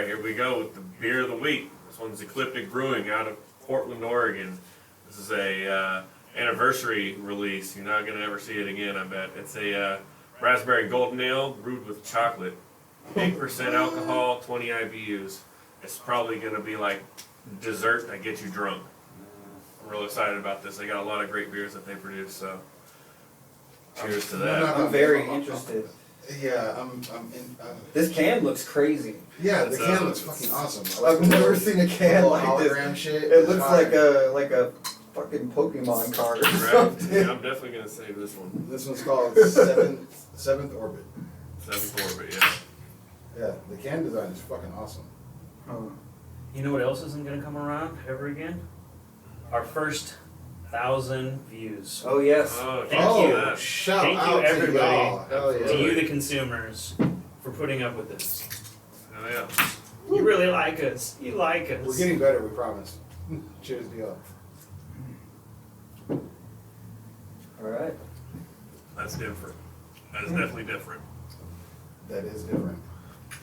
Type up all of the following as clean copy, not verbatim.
right, here we go with the beer of the week. This one's Ecliptic Brewing out of Portland, Oregon. This is a anniversary release. You're not gonna ever see it again, I bet. It's a raspberry golden ale brewed with chocolate. 8% alcohol, 20 IBUs. It's probably gonna be like dessert that gets you drunk. I'm real excited about this. They got a lot of great beers that they produce, so cheers to that. I'm very interested. Yeah, I'm in. This can looks crazy. Yeah, the can looks fucking awesome. I've never seen a can like hologram this. shit. It looks like a fucking Pokemon card or Right? something. Yeah, I'm definitely gonna save this one. This one's called Seventh Orbit. 7th Orbit, yeah. Yeah, the can design is fucking awesome. You know what else isn't going to come around ever again? Our first 1,000 views. Oh yes. Oh, Thank yeah. you. Shout Thank you, out to everybody. y'all. Hell yeah. To you, the consumers, for putting up with this. Oh, yeah. You really like us. You like us. We're getting better, we promise. Cheers to y'all. All right. That's different. That is definitely different. That is different.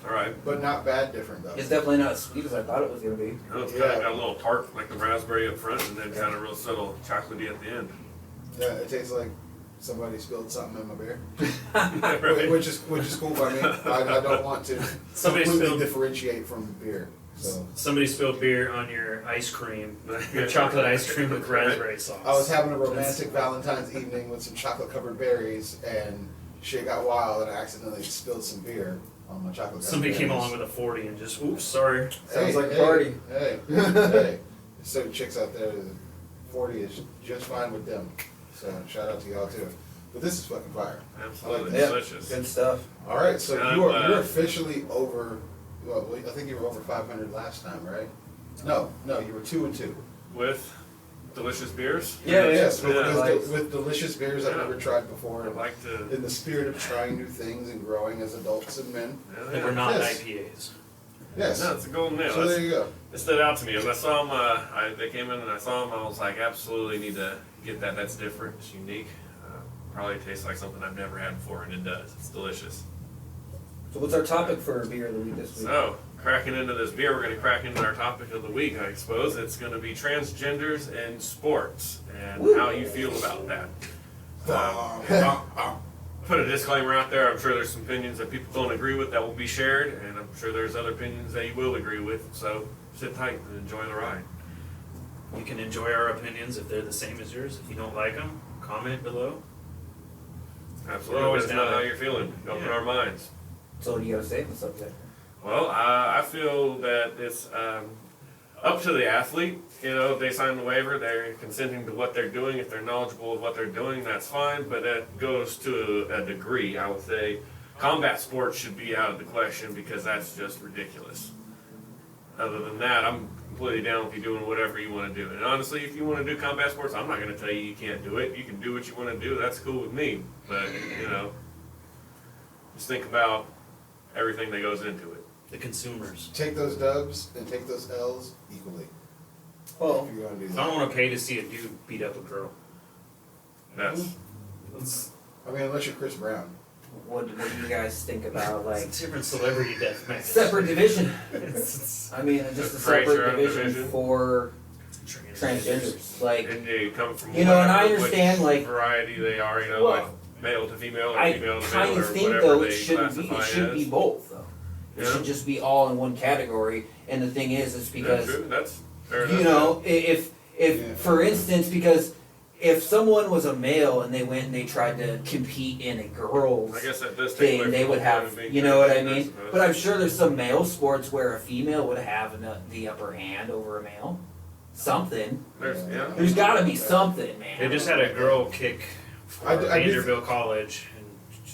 All right. But not bad different though. It's definitely not as sweet as I thought it was gonna be. Oh, it's got a little tart, like the raspberry up front, and then kind of real subtle chocolatey at the end. Yeah, it tastes like somebody spilled something in my beer. Right. Which is cool by me. I don't want to Somebody completely spilled- differentiate from beer. So Somebody spilled beer on your ice cream, your chocolate ice cream with raspberry sauce. I was having a romantic Valentine's evening with some chocolate covered berries and shit got wild and I accidentally spilled some beer on my chocolate covered Somebody berries. came along with a 40 and just, oops, sorry. Sounds like a party. Hey, hey. So chicks out there, 40 is just fine with them. So shout out to y'all too. But this is fucking fire. Absolutely Yeah. delicious. Good stuff. All right, so I'm, you're officially over. Well, I think you were over 500 last time, right? No, you were 2 and 2. With delicious beers? Yeah, Yes, yeah. with delicious beers I've Yeah. never tried before. I'd like to. In the spirit of trying new things and growing as adults and men. Yeah, And we're not Yes. IPAs. Yes. No, it's a golden ale. So there you go. It stood out to me. When I saw them, they came in and I saw them, I was like, absolutely need to get that. That's different. It's unique. Probably tastes like something I've never had before, and it does. It's delicious. So what's our topic for beer of the week this week? So, cracking into this beer, we're going to crack into our topic of the week, I suppose. It's going to be transgenders and sports, and how you feel about that. Put a disclaimer out there. I'm sure there's some opinions that people don't agree with that will be shared, and I'm sure there's other opinions that you will agree with. So, sit tight and enjoy the ride. You can enjoy our opinions if they're the same as yours. If you don't like them, comment below. Absolutely. We're always Let us know down how there. you're feeling. Open Yeah. our minds. So what do you gotta say on the subject? Well, I feel that it's up to the athlete. You know, if they sign the waiver, they're consenting to what they're doing. If they're knowledgeable of what they're doing, that's fine. But that goes to a degree. I would say combat sports should be out of the question because that's just ridiculous. Other than that, I'm completely down with you doing whatever you want to do. And honestly, if you want to do combat sports, I'm not going to tell you you can't do it. You can do what you want to do. That's cool with me. But, you know, just think about everything that goes into it. The consumers. Take those dubs and take those L's equally. Well, If you're gonna do I that. don't want to pay to see a dude beat up a girl. That's I mean, unless you're Chris Brown. what do you guys think about like It's a different celebrity death match. separate division? It's I mean, just a Create your separate own division division. for transgenders. transgenders. Like, and they come from You know, and I whatever, understand, which like- variety they are, you know, Well, like male to female or I female to male kind or of think whatever though they it shouldn't be. It classify should as. be both though. It Yeah. should just be all in one category. And the thing is That's because true. That's fair you enough. know, if Yeah. for instance, because if someone was a male and they went and they tried to compete in a girls I guess that does take thing, away they from would the point have, of being you know what I transgender, mean? suppose. But I'm sure there's some male sports where a female would have the upper hand over a male. Something. Yeah. There's got to be something, man. They just had a girl kick for I do Vanderbilt College. And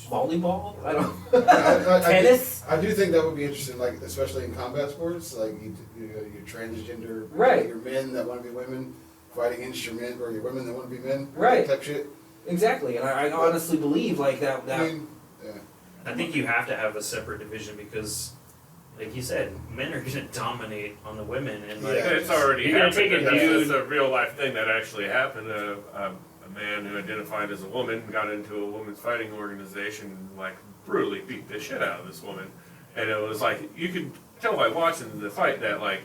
volleyball. I don't. I Tennis. I do think that would be interesting, like especially in combat sports, like you're transgender, Right. You're men that want to be women fighting against your men, or your women that want to be men, Right. Type shit. Exactly, and I honestly believe like that. I mean, yeah. I think you have to have a separate division because, like you said, men are going to dominate on the women, and like Yeah. It's already You're gonna happened. take a It's dude- a real life thing that actually happened. A man who identified as a woman got into a women's fighting organization and like brutally beat the shit out of this woman. And it was like, you could tell by watching the fight that like,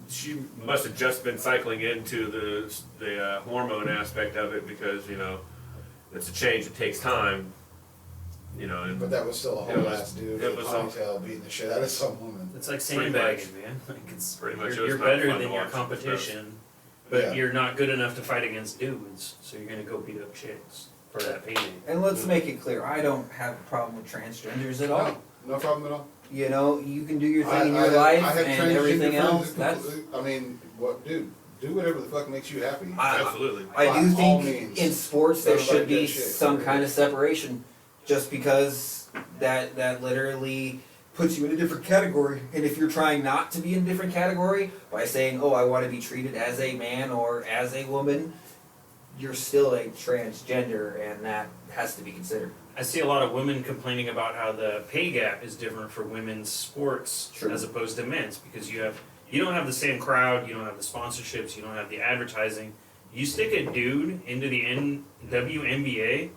she must have just been cycling into the hormone aspect of it because, you know, it's a change that takes time, you know. And But that was still a It whole was- ass dude it with a was ponytail beating the shit out of some woman. It's like Pretty sandbagging, man. Like it's Pretty much, it you're was not better fun to than your watch. competition, but Yeah. you're not good enough to fight against dudes. So you're gonna go beat up chicks for that payday. And let's make it clear, I don't have a problem with transgenders at all. No, no problem at all. You know, you can do your I- thing in I your have- life I have and transgender everything friends else. that That's completely- I mean, what, dude? Do whatever the fuck makes you happy. absolutely. I do By all think means. in sports there Everybody should be does shit. some kind of separation, just because that literally puts you in a different category. And if you're trying not to be in a different category by saying, "Oh, I want to be treated as a man or as a woman," you're still a transgender, and that has to be considered. I see a lot of women complaining about how the pay gap is different for women's sports True. as opposed to men's because you don't have the same crowd, you don't have the sponsorships, you don't have the advertising. You stick a dude into the NWNBA,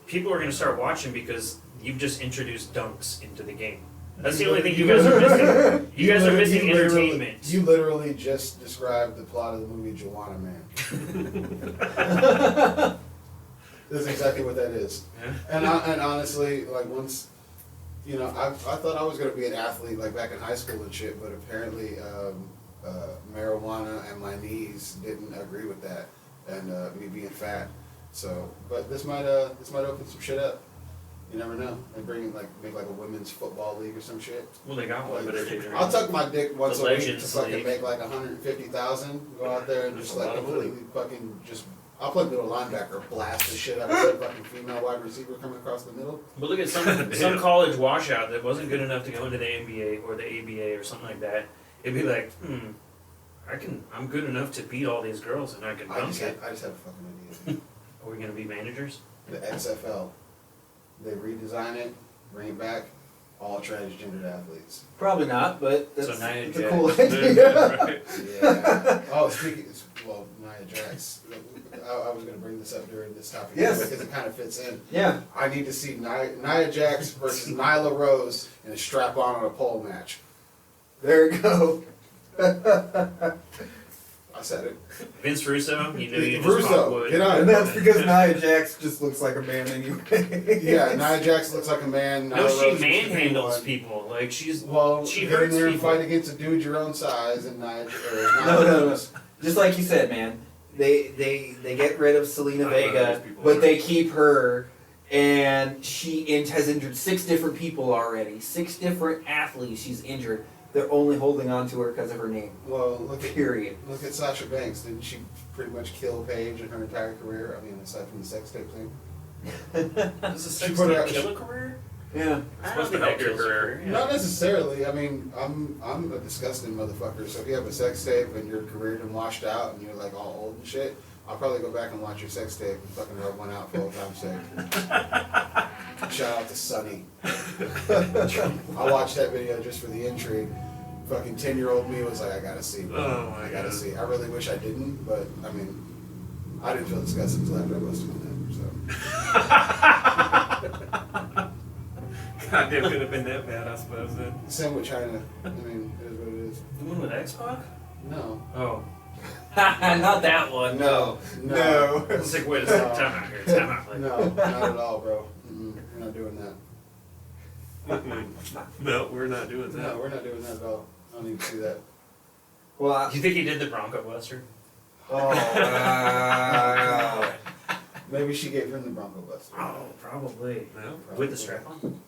people are going to start watching because you've just introduced dunks into the game. That's the only thing you guys are missing. You guys are missing entertainment. You literally just described the plot of the movie Joanna Man. That's exactly what that is. Yeah. And honestly, like once, you know, I thought I was gonna be an athlete like back in high school and shit, but apparently marijuana and my knees didn't agree with that, and me being fat. So, but this might open some shit up. You never know. And make like a women's football league or some shit. Well, they got one, but I'll tuck my dick once The a week to Legends fucking League. make like 150,000. Go out there and That's just a like lot of completely fucking just. I'll play middle linebacker, blast the shit out of some fucking female wide receiver coming across the middle. But look at some college washout that wasn't good enough to go into the NBA or the ABA or something like that. It'd be like, I'm good enough to beat all these girls and I can I dunk just it. have a fucking idea. Are we gonna be managers? The XFL, they redesign it, bring it back, all transgendered athletes. Probably not, but that's, So Nia that's a Jax. cool idea. Right. Yeah. Oh, Nia Jax. I was gonna bring this up during this topic Yes. because it kind of fits in. Yeah. I need to see Nia Jax versus Nyla Rose in a strap-on on a pole match. There you go. I said it. Vince Russo, you know you just Russo, caught wood. get on And it. that's because Nia Jax just looks like a man anyway. Yeah, Nia Jax looks like a man. No, Nyla she Rose is a manhandles one. people. Like she's Well, she get in hurts there and people. fight against a dude your own size and Nia No. Rose. Just like you said, man. They get rid of Selena I Vega, love these people. but they keep her, and she has injured 6 different people already. 6 different athletes she's injured. They're only holding on to her because of her name. Well, look at Sasha Banks. Didn't she pretty much kill Paige in her entire career? I mean, aside from the sex tape thing. Does a sex put her- tape kill a career? Yeah. I supposed don't to think help that your kills a career. Yeah. Not necessarily. I mean, I'm a disgusting motherfucker. So if you have a sex tape and your career done washed out and you're like all old and shit, I'll probably go back and watch your sex tape and fucking rub one out for old time's sake. Shout out to Sonny. I watched that video just for the intrigue. Fucking 10-year-old me was like, I gotta see, bro. Oh my I gotta God. see. I really wish I didn't, but I mean, I didn't feel disgusted until after I busted on that. So God, it could have been that bad, I suppose. Then. same with China. I mean, it is what it is. The one with X-Pac? No. Oh. Not that one. No. No. It's like, wait a second, time out here, time out. Like, No, not at all, bro. We're not doing that. No, we're not doing that. No, we're not doing that at all. I don't need to see that. Well, Do you think he did the Bronco Buster? oh, wow. Maybe she gave him the Bronco Buster. Oh, probably. No, With the strap on?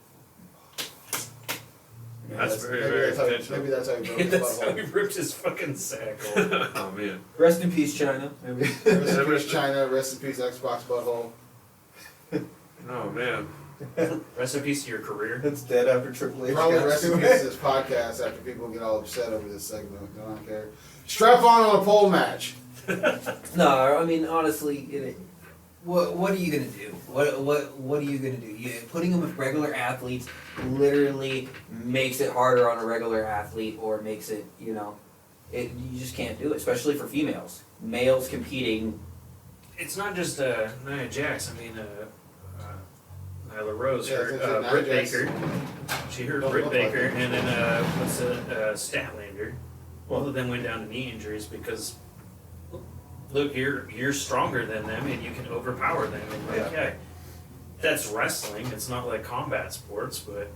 Maybe That's very, maybe very that's how he- intentional. Maybe that's how he broke his That's how he butthole. ripped his fucking sack off. Oh man. Rest in peace, China. Maybe. Rest in peace, China. Rest in peace, Xbox butthole. Oh man. Rest in peace to your career. It's dead after Triple H. Probably got rest in to peace it. to this podcast after people get all upset over this segment. I don't care. Strap on a pole match. No, I mean honestly, what are you gonna do? What are you gonna do? Putting them with regular athletes literally makes it harder on a regular athlete, or makes it you just can't do it, especially for females. Males competing. It's not just Nia Jax. I mean, Nyla Rose Yeah, hurt it's a Britt Nia Jax. Baker. She hurt Don't Britt look like Baker, it. and then what's Statlander. Both of them went down to knee injuries because, look, you're stronger than them and you can overpower them. And like, yeah, that's wrestling. It's not like combat sports, but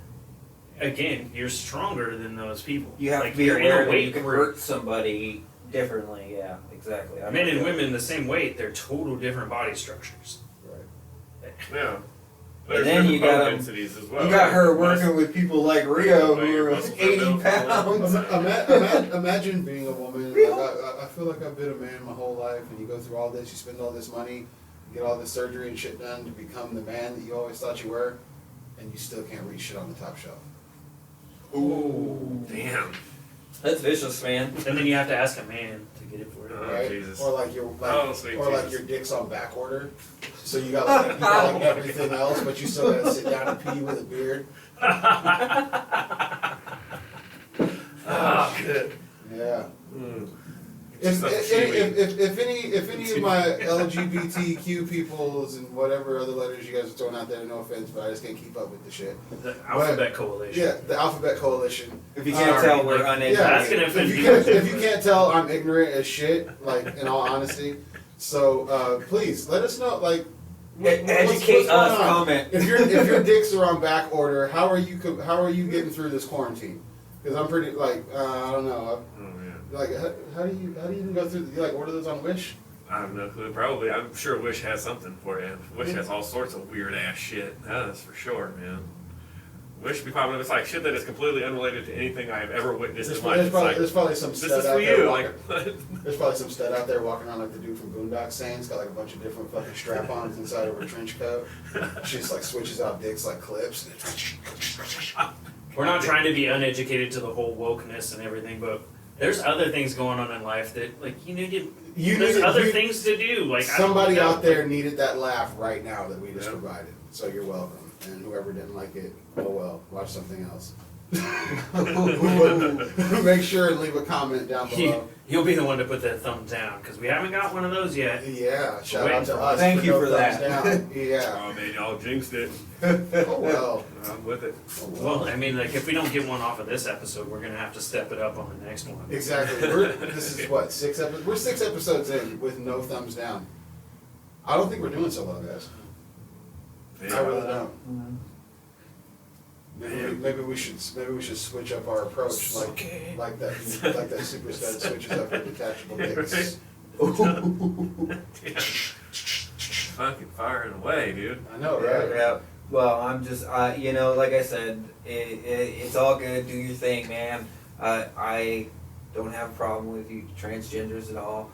again, you're stronger than those people. You have like, to be you're in aware a that you weight can group. hurt somebody differently. Yeah, exactly. Men and women the same weight, they're total different body structures. Right. Yeah. And There's then you different got bone densities as well. You got her Muscle- working with people like Rio Like who your are muscles are 80 built pounds. Imagine being a woman. Like, I feel like I've been a man my whole life, and you go through all this, you spend all this money, you get all this surgery and shit done to become the man that you always thought you were, and you still can't reach shit on the top shelf. Ooh, damn. That's vicious, man. And then you have to ask a man to get it for you. Oh, Right? Jesus. Or like your Oh, sweet like Jesus. your dick's on back order, so you got like everything else, but you still gotta sit down and pee with a beard. Oh, good. Yeah. Mm. If, So if, chewy. if any of my LGBTQ peoples and whatever other letters you guys are throwing out there, no offense, but I just can't keep up with the shit. The Alphabet Coalition. Yeah, the Alphabet Coalition. If you can't Sorry, tell, we're like, uneducated. that's gonna offend If you can't tell, I'm ignorant as shit. Like, in all honesty. So please let us know. Like, Educate what's us. going on? Comment. If your dicks are on back order, how are you getting through this quarantine? Because I'm pretty like I don't know. Oh, man. Like how do you even go through? You like order those on Wish? I have no clue. Probably. I'm sure Wish has something for you. Wish has all sorts of weird ass shit. That's for sure, man. Wish be popping up. It's like shit that is completely unrelated to anything I have ever witnessed in life. There's probably some This stud is out for there you. walking- Like, There's probably some stud out there walking around like the dude from Boondock saying. He's got like a bunch of different fucking strap-ons inside of her trench coat. She just like switches out dicks like clips. We're not trying to be uneducated to the whole wokeness and everything, but there's other things going on in life that, like, there's other things to do. Like, Somebody I don't know. out there needed that laugh right now that we just Yeah. provided. So you're welcome. And whoever didn't like it, oh well, watch something else. Make sure and leave a comment down below. You'll be the one to put that thumb down because we haven't got one of those yet. Yeah, shout out to us. Thank you no for thumbs that. Down. Yeah. oh man, y'all jinxed it. Oh well. I'm with it. Oh, Well, I mean, like, if we don't get one off of this episode, we're gonna have to step it up on the next one. Exactly. This is what, 6 episodes? We're 6 episodes in with no thumbs down. I don't think we're doing so well, guys. I really don't. Maybe we should switch up our approach like that super stud switches up her detachable dicks. Fucking firing away, dude. I know, Yeah, right? yeah. Well, I'm just, like I said, it's all good. Do your thing, man. I don't have a problem with you transgenders at all.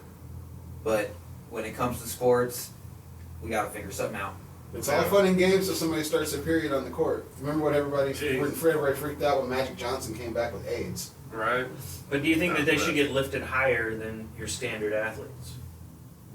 But when it comes to sports, we gotta figure something out. It's all fun and games till somebody starts their period on the court. Remember when everybody Jeez. freaked out when Magic Johnson came back with AIDS? Right? But do you think that they should get lifted higher than your standard athletes?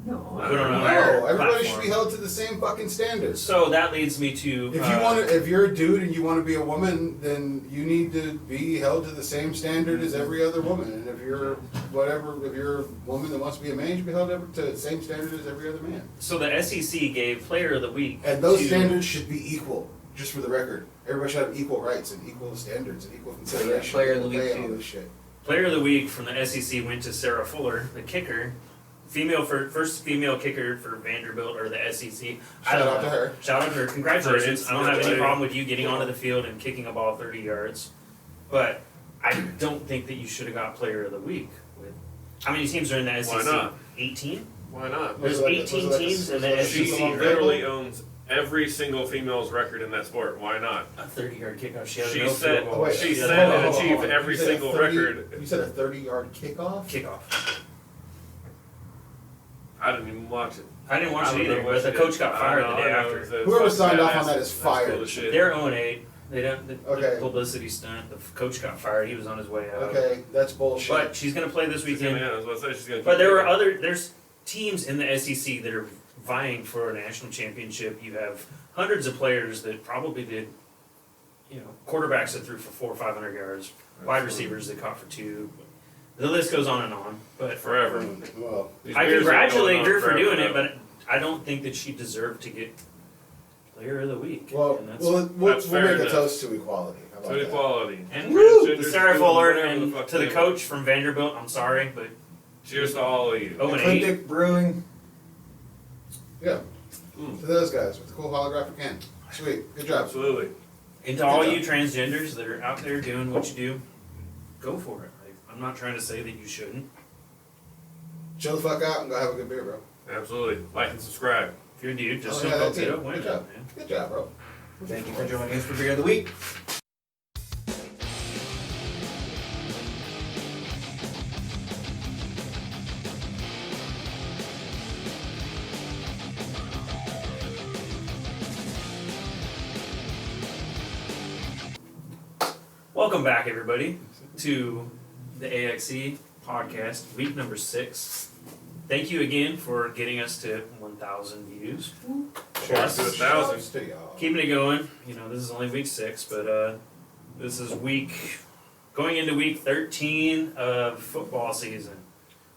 No. Put on a No, higher everybody platform. should be held to the same fucking standards. So that leads me to If you're a dude and you want to be a woman, then you need to be held to the same standard as every other woman. And if you're a woman that wants to be a man, you should be held to the same standard as every other man. So the SEC gave Player of the Week. And those to- standards should be equal, just for the record. Everybody should have equal rights and equal standards and equal consideration. Player of the Equal Week pay and all too. this shit. Player of the Week from the SEC went to Sarah Fuller, the kicker. First female kicker for Vanderbilt or the SEC. Shout out to her. Shout out to her. Congratulations. I don't have any Instantly. problem with you getting onto the field and kicking a ball 30 yards. But I don't think that you should have got Player of the Week. How many teams are in the SEC? Why not? 18? Why not? There's Was it like- 18 was it like teams a- in the was it like a She season SEC. long literally owns every single female's record in that sport. Why not? A 30-yard kickoff. She has She no said- field Oh, goal. wait, She has said no and achieved hold on. every You said a single 30 record. You said a 30-yard kickoff? kickoff. I didn't even watch it. I didn't watch I it don't know either, what but the she coach did. got I fired know, the I day know, after. it's a Whoever fucking signed off badass. on that is That's fired. cool as shit. They're 0-8. They don't. The Okay. publicity stunt. The coach got fired. He was on his way out. Okay, that's bullshit. But she's gonna play this She's gonna- weekend. yeah, I was about to say she's gonna But keep there were kicking. there's teams in the SEC that are vying for a national championship. You have hundreds of players that probably did, quarterbacks that threw for 400 or 500 yards, wide receivers that caught for 2. The list goes on and on. But Forever. Well, These I beers are congratulate going her on for forever, doing it, though. but I don't think that she deserved to get player of the week. Well, and that's, we'll that's fair make a enough. toast to equality. How about To that? equality. and Transgenders the Sarah do Fuller whatever and fuck to the they coach from Vanderbilt. I'm sorry, but Cheers to all of you. Oh, and 8. Eclectic Brewing. Yeah. Mm. To those guys with the cool holographic hand. Sweet. Good job. Absolutely. And to all you transgenders that are out there doing what you do, go for it. Like, I'm not trying to say that you shouldn't. Chill the fuck out and go have a good beer, bro. Absolutely. Like and subscribe. If you're a dude, just Oh, don't yeah, go that get too. up. Why Good not, job. man? Good job, bro. Thank you for joining us for Beer of the Week. Welcome back, everybody, to the AXE podcast, week number 6. Thank you again for getting us to 1,000 views. Cheers to 1,000. Shouts to y'all. Keeping it going. You know, this is only week 6, but this is going into week 13 of football season.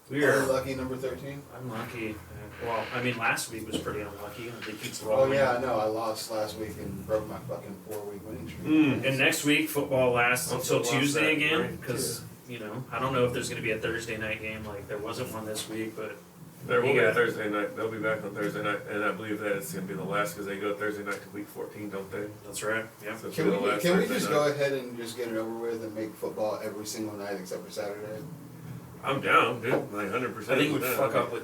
We Are are you lucky number 13? unlucky. Well, I mean, last week was pretty unlucky. They keeps Oh rolling. yeah, I know. I lost last week and broke my fucking 4-week winning streak. Mm. And next week, football lasts Also until lost Tuesday that, again, right? because, you know, I don't know if there's going to be a Thursday night game. Like, there wasn't one this week, but There will You be a got it. Thursday night. They'll be back on Thursday night, and I believe that it's going to be the last because they go Thursday night to week 14, don't they? that's right. Yeah. So it's Can be the we last can we Thursday just night. go ahead and just get it over with and make football every single night except for Saturday? I'm down, dude. Like 100%. I think we'd with fuck that. up with.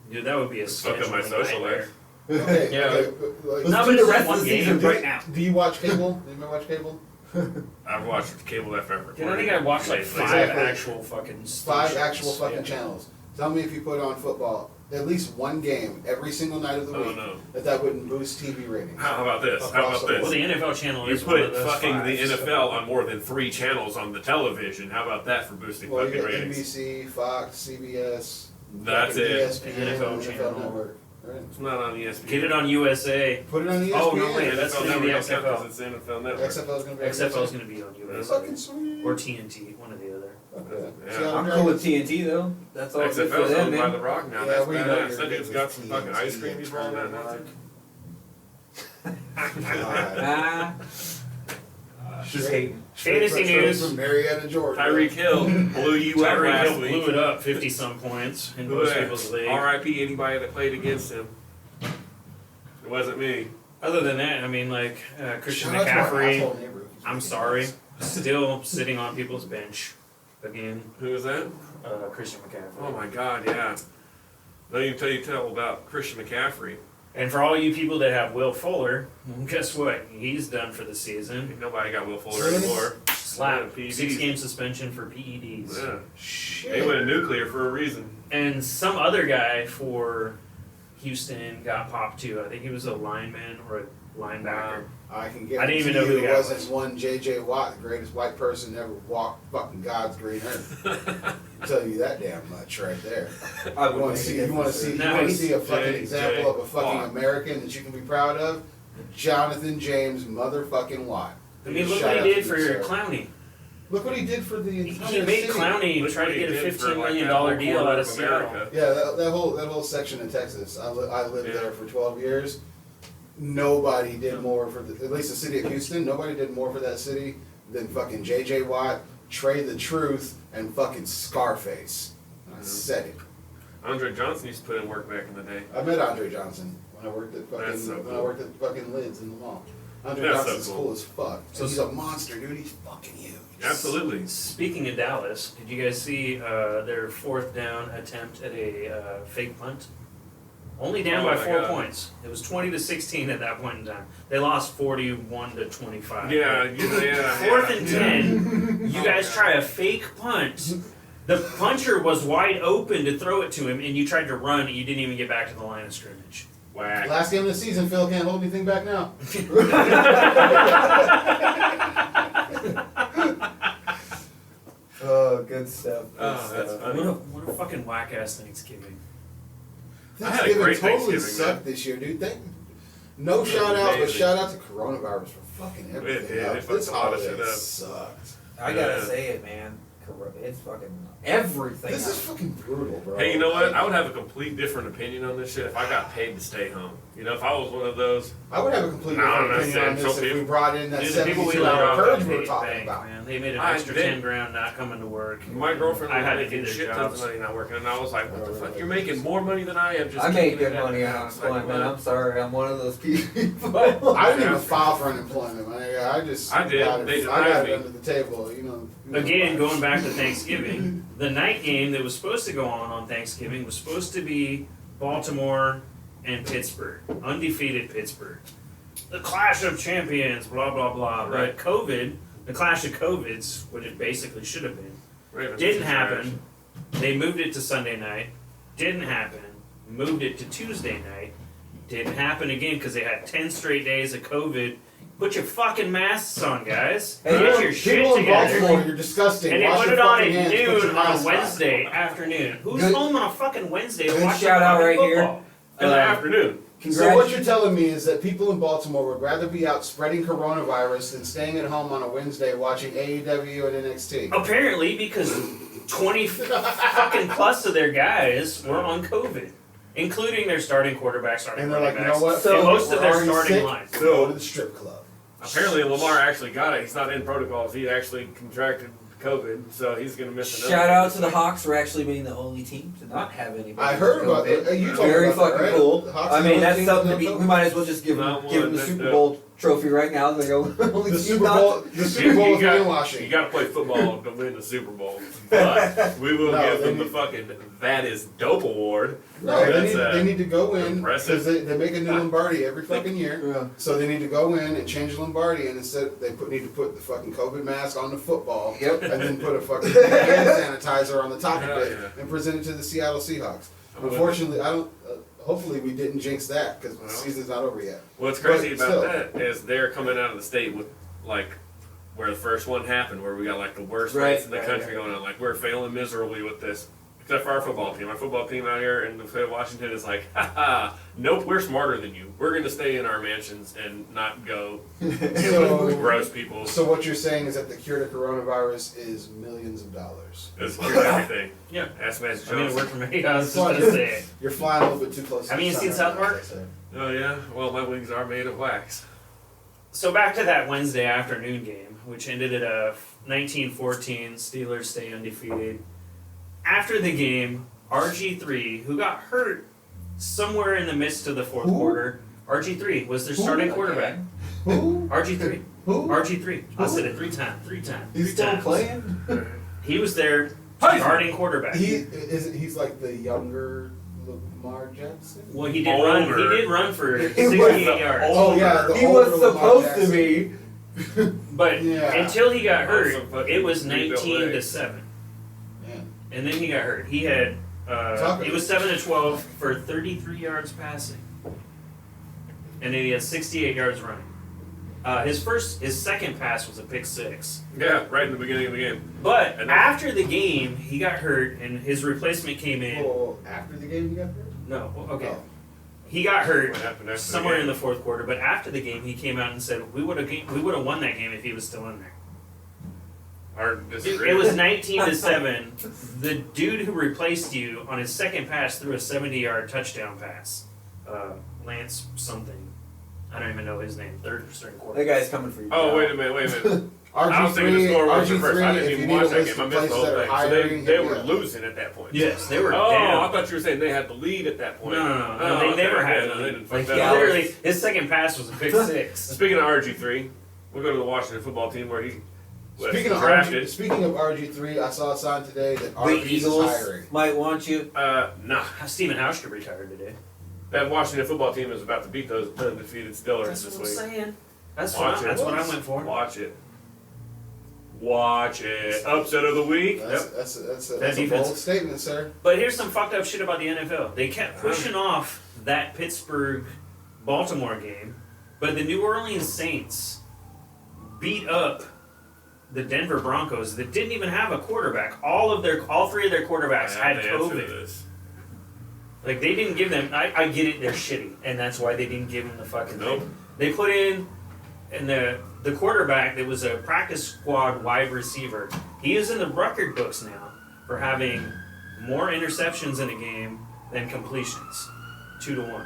Dude, that would be a Fuck up my scheduling social nightmare. life. Okay, Yeah. okay. Like, Let's No, do but the it's rest one of the game. season do, right now. do you watch cable? Anybody watch cable? I've watched cable after I've Dude, I think I watched like 5 Exactly. actual fucking 5 stations. actual fucking Yeah. channels. Tell me if you put on football at least one game every single night of the Oh, week no. that wouldn't boost TV ratings. How about this? How Across about the this? Well, the NFL channel You is one put of those fucking 5, the so- NFL on more than 3 channels on the television. How about that for boosting Well, you fucking got ratings? NBC, Fox, CBS, That's fucking it. ESPN, NFL NFL channel. Network. Right. It's not on ESPN. Get it on USA. Put it on ESPN. Oh, no, wait, that's NFL gonna be Network the don't count 'cause XFL. it's the NFL Network. XFL is going to be XFL is going to be on USA. fucking sweet. Or TNT, one or the other. Okay. Yeah. Seattle I'm cool with Dragons. TNT though. That's all good for XFL's them, owned by man. The Rock now. Yeah, That's we know badass. you're That dude's good got with some fucking TNT ice cream he's rolling and out now. Turner Ah, just hating. Fantasy news. from Marietta, Georgia. Tyreek Hill blew you up Tyreek last Hill week. blew it up 50-some points in most people's league. R.I.P. anybody that played against him. It wasn't me. Other than that, I mean, like, Christian Shout out to our McCaffrey, asshole neighbor who keeps I'm making sorry, noise. still sitting on people's bench. Again, Who was that? Christian McCaffrey. Oh my God, yeah. Don't even tell about Christian McCaffrey. And for all you people that have Will Fuller, well, guess what? He's done for the season. Ain't nobody got Will Fuller Really? anymore. Slap. Yeah, PEDs. 6-game suspension for PEDs. Yeah. Shit. They went nuclear for a reason. And some other guy for Houston got popped too. I think he was a lineman or a linebacker. I can get. I didn't even know who the it guy wasn't was. one J.J. Watt, the greatest white person to ever walk fucking God's green earth. I'll tell you that damn much right there. I You want to see? You want to see? You No, want to he's see a fucking J.J. example of a fucking Watt. American that you can be proud of? Jonathan James motherfucking Watt. I mean, look Shout what out he to did for you, sir. Clowney. Look what he did for the He entire made city. Clowney Look try what to he get a did for, $15 like, million that whole deal corner out of of Seattle. America. Yeah, that whole section of Texas. I lived Yeah. there for 12 years. Nobody did more for at least the city of Houston. Nobody did more for that city than fucking J.J. Watt, Trey the Truth, and fucking Scarface. I said it. Andre Johnson used to put in work back in the day. I met Andre Johnson when I worked at That's so fucking cool. fucking Lids in the mall. Andre That's so Johnson's cool. cool as fuck. So- And he's a monster, dude. He's fucking huge. Absolutely. Speaking of Dallas, did you guys see their 4th down attempt at a fake punt? Only down Oh by my 4 God. points. It was 20-16 at that point in time. They lost 41-25. Yeah, yeah. 4th and yeah. 10. You Oh, guys God. try a fake punt. The puncher was wide open to throw it to him, and you tried to run, and you didn't even get back to the line of scrimmage. Whack. Last game of the season, Phil can't hold anything back now. Oh, good stuff. Good Oh, that's stuff. funny. What a fucking whack ass Thanksgiving. I had a great totally Thanksgiving, sucked man. this year, dude. No shout out, but amazing. shout out to coronavirus for fucking everything did. up. It fucked This a lot of holiday shit up. sucked. I gotta Yeah. say it, man. It's fucking everything. This is fucking brutal, bro. Hey, you know what? I would have a complete different opinion on this shit if I got paid to stay home. You know, if I was one of those. I would have a completely No, different I'm opinion on not this saying if we people- brought in that Dude, the people we 72-hour love purge we paid were talking bank, about. man. They made an I extra did. 10 grand not coming to work. My girlfriend I was had to making do their shit tons jobs. of money not working, and I was like, what the fuck? You're making more money than I am just I make kicking good it money out. on It's like, unemployment. well, I'm sorry, I'm one of those people. I didn't even file for unemployment, man. I just I did. got it, They I denied got me. it under the table, you know. Again, going back to Thanksgiving, the night game that was supposed to go on Thanksgiving was supposed to be Baltimore and Pittsburgh, undefeated Pittsburgh. The Clash of Champions, blah, blah, blah. Right. But COVID, the Clash of COVIDs, what it basically should have been, Ravens didn't are happen. They moved it to Sunday night. Didn't happen. Moved it to Tuesday night. Didn't happen again because they had 10 straight days of COVID. Put your fucking masks on, guys. Hey, Get your shit People in together. Baltimore, you're disgusting. And they Wash put your it on fucking at hands, put your noon on mask a on. Wednesday afternoon. Who's Good- home on a fucking Wednesday to good watch shout out fucking right here. football? In the afternoon. So what you're telling me is that people in Baltimore would rather be out spreading coronavirus than staying at home on a Wednesday watching AEW and NXT. Apparently, because 20 fucking plus of their guys were on COVID, including their starting quarterback, starting And they're like, running you know what? backs, and most We're of their already starting sick. lines. Go to the strip club. Apparently, Lamar actually got it. He's not in protocols. He actually contracted COVID, so he's going to miss another. Shout out to the Hawks for actually being the only team to not have anybody. I heard with about COVID. that. You told me Very about that, fucking right? cool. The Hawks I are mean, the that's only something to team be. that We might as well just give Not him one the that- Super Bowl trophy right now. They go only The team Super not- Bowl, the Super Bowl is You greenwashing. got to play football to win the Super Bowl, but we will No, give they them the need- fucking "That Is Dope" award. No, That's, they need to go in impressive. because they make a new Lombardi every fucking year. Yeah. So they need to go in and change Lombardi, and instead they need to put the fucking COVID mask on the football, Yep. and then put a fucking hand sanitizer on the top of it, Yeah. and present it to the Seattle Seahawks. I'm with Unfortunately, I don't. Hopefully, we didn't jinx that because the Well. season's not over yet. What's crazy But about still. that is they're coming out of the state with like where the first one happened, where we got like the worst Right, rates in the right, country right. going on. Like we're failing miserably with this, except for our football team. Our football team out here in the state of Washington is like, haha, nope, we're smarter than you. We're gonna stay in our mansions and not go So, gross people. so what you're saying is that the cure to coronavirus is millions of dollars. It's everything. Yeah. Ask Magic I mean, it Johnson. worked for me. I was just gonna say it. You're flying a little bit too close. to Have you the seen sun South right now, Park? as I say. Oh yeah. Well, my wings are made of wax. So back to that Wednesday afternoon game, which ended at a 19-14. Steelers stay undefeated. After the game, RG3, who got hurt somewhere in the midst of the fourth Who? quarter, RG3 was their starting quarterback. Who? RG3. Who? RG3. I Who? said it three times. He's still times. playing. He was their Tyson. starting quarterback. He's like the younger Lamar Jackson. Well, he did run. Older. He did run for was 68 yards. Oh yeah, the He older was Lamar supposed to Jackson. be. But Yeah. until he got hurt, Awesome fucking it was rebuilt 19-7. Yeah. And then he got hurt. He had Talk- it was 7-12 for 33 yards passing, and then he had 68 yards running. His second pass was a pick six. Yeah, right in the beginning of the game. But And then- after the game, he got hurt, and his replacement came in. Well, after the game, he got hurt. No, okay. Oh. He got hurt What happened after somewhere the in game? the fourth quarter. But after the game, he came out and said, "We would have won that game if he was still in there." Hard to disagree. It was 19-7. The dude who replaced you on his second pass threw a 70-yard touchdown pass. Lance something. I don't even know his name. Third string That quarterback. guy's coming for you. Oh, wait a minute. I was thinking the RG3, score was reversed. I RG3, didn't if you even need watch a that list game. I of missed the places whole that are thing. So hiring, they were yeah. losing at that point. Yes, they were Oh, down. I thought you were saying they had the lead at that point. No, Oh, they okay, never okay, had no, it. they didn't Like, fuck he that up. literally, his second pass was a pick six. Speaking of RG3, we'll go to the Washington football team where he was Speaking of drafted. RG3, I saw a sign today that The Arby's is Eagles hiring. might want you. Nah. Stephen Hauschka retired today. That Washington football team is about to beat those undefeated Steelers That's this what I'm week. saying. That's Watch it. what I went for. Watch it. Watch it. Upset of the week. That's a defense. bold statement, sir. But here's some fucked up shit about the NFL. They kept pushing off that Pittsburgh-Baltimore game, but the New Orleans Saints beat up the Denver Broncos that didn't even have a quarterback. All three of their quarterbacks I had have the answer to COVID. this. Like, they didn't give them. I get it. They're shitty, and that's why they didn't give them the fucking Nope. thing. They put in, and the the quarterback that was a practice squad wide receiver, he is in the record books now for having more interceptions in a game than completions. 2-1.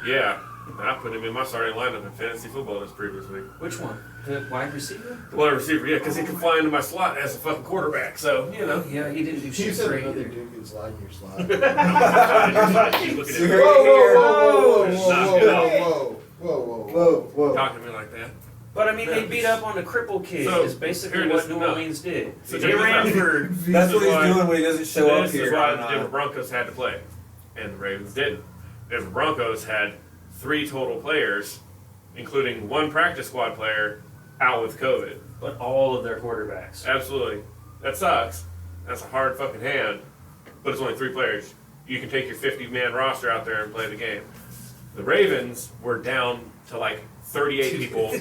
Yeah, I put him in my starting lineup in fantasy football this previous week. Which one? The wide receiver? The wide receiver, yeah, because he can fly into my slot as a fucking quarterback. So you know. Yeah, he didn't do You shit said great another either. dude can slide in your slot. Keep looking at You me. heard it here. Whoa. Talking to me like that. But I mean, they beat up on the crippled kid. So, is basically here it what is. New No. Orleans did. So They check this ran out. for. That's what This is he's why- doing when he doesn't show up This here. is why on, the Denver Broncos had to play, and the Ravens didn't. The Denver Broncos had 3 total players, including 1 practice squad player, out with COVID. But all of their quarterbacks. Absolutely. That sucks. That's a hard fucking hand. But it's only 3 players. You can take your 50-man roster out there and play the game. The Ravens were down to like 38 people,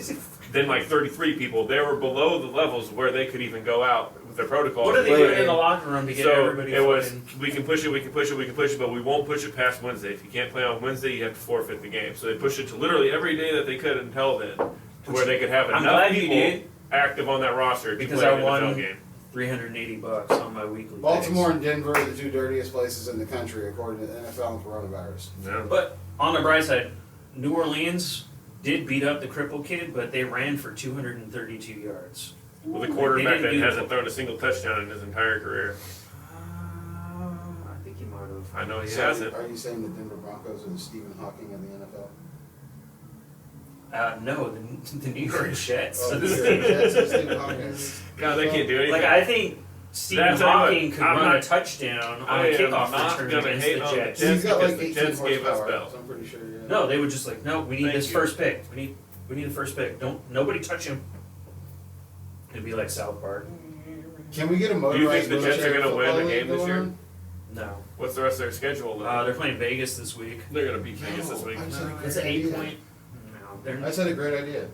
then like 33 people. They were below the levels where they could even go out with their protocol. What are they Wait, doing in the locker room to get So everybody? it was, fucking- we can push it, but we won't push it past Wednesday. If you can't play on Wednesday, you have to forfeit the game. So they pushed it to literally every day that they could until then, to where they could have I'm enough glad you people did. active on that roster Because to play I an won NFL game. $380 on my weekly. Baltimore pays. and Denver are the 2 dirtiest places in the country, according to the NFL and coronavirus. No. But on the bright side, New Orleans did beat up the crippled kid, but they ran for 232 yards. With a quarterback They that didn't do- hasn't thrown a single touchdown in his entire career. I think he might have. I know he So hasn't. Are you saying the Denver Broncos are the Stephen Hawking of the NFL? No, the New York Jets. Oh, the Jets are Stephen Hawking. God, they can't do anything. Like, I think Stephen That's how Hawking could I'm run not- a touchdown on I a am kickoff not return gonna against hate the on the Jets. Jets. He's got because like the 18 Jets gave us horsepower, bells. so I'm pretty sure. Yeah. No, they were just like, no, we need Thank this you. first pick. We need the first pick. Don't nobody touch him. It'd be like South Park. Can we get a Do you motorized think the Jets are wheelchair going to win football the league game this going year? on? No. What's the rest of their schedule? Though? They're playing Vegas this week. They're going to beat Vegas this week. I just had a great It's an idea. 8-point. No, they're I just had a great idea.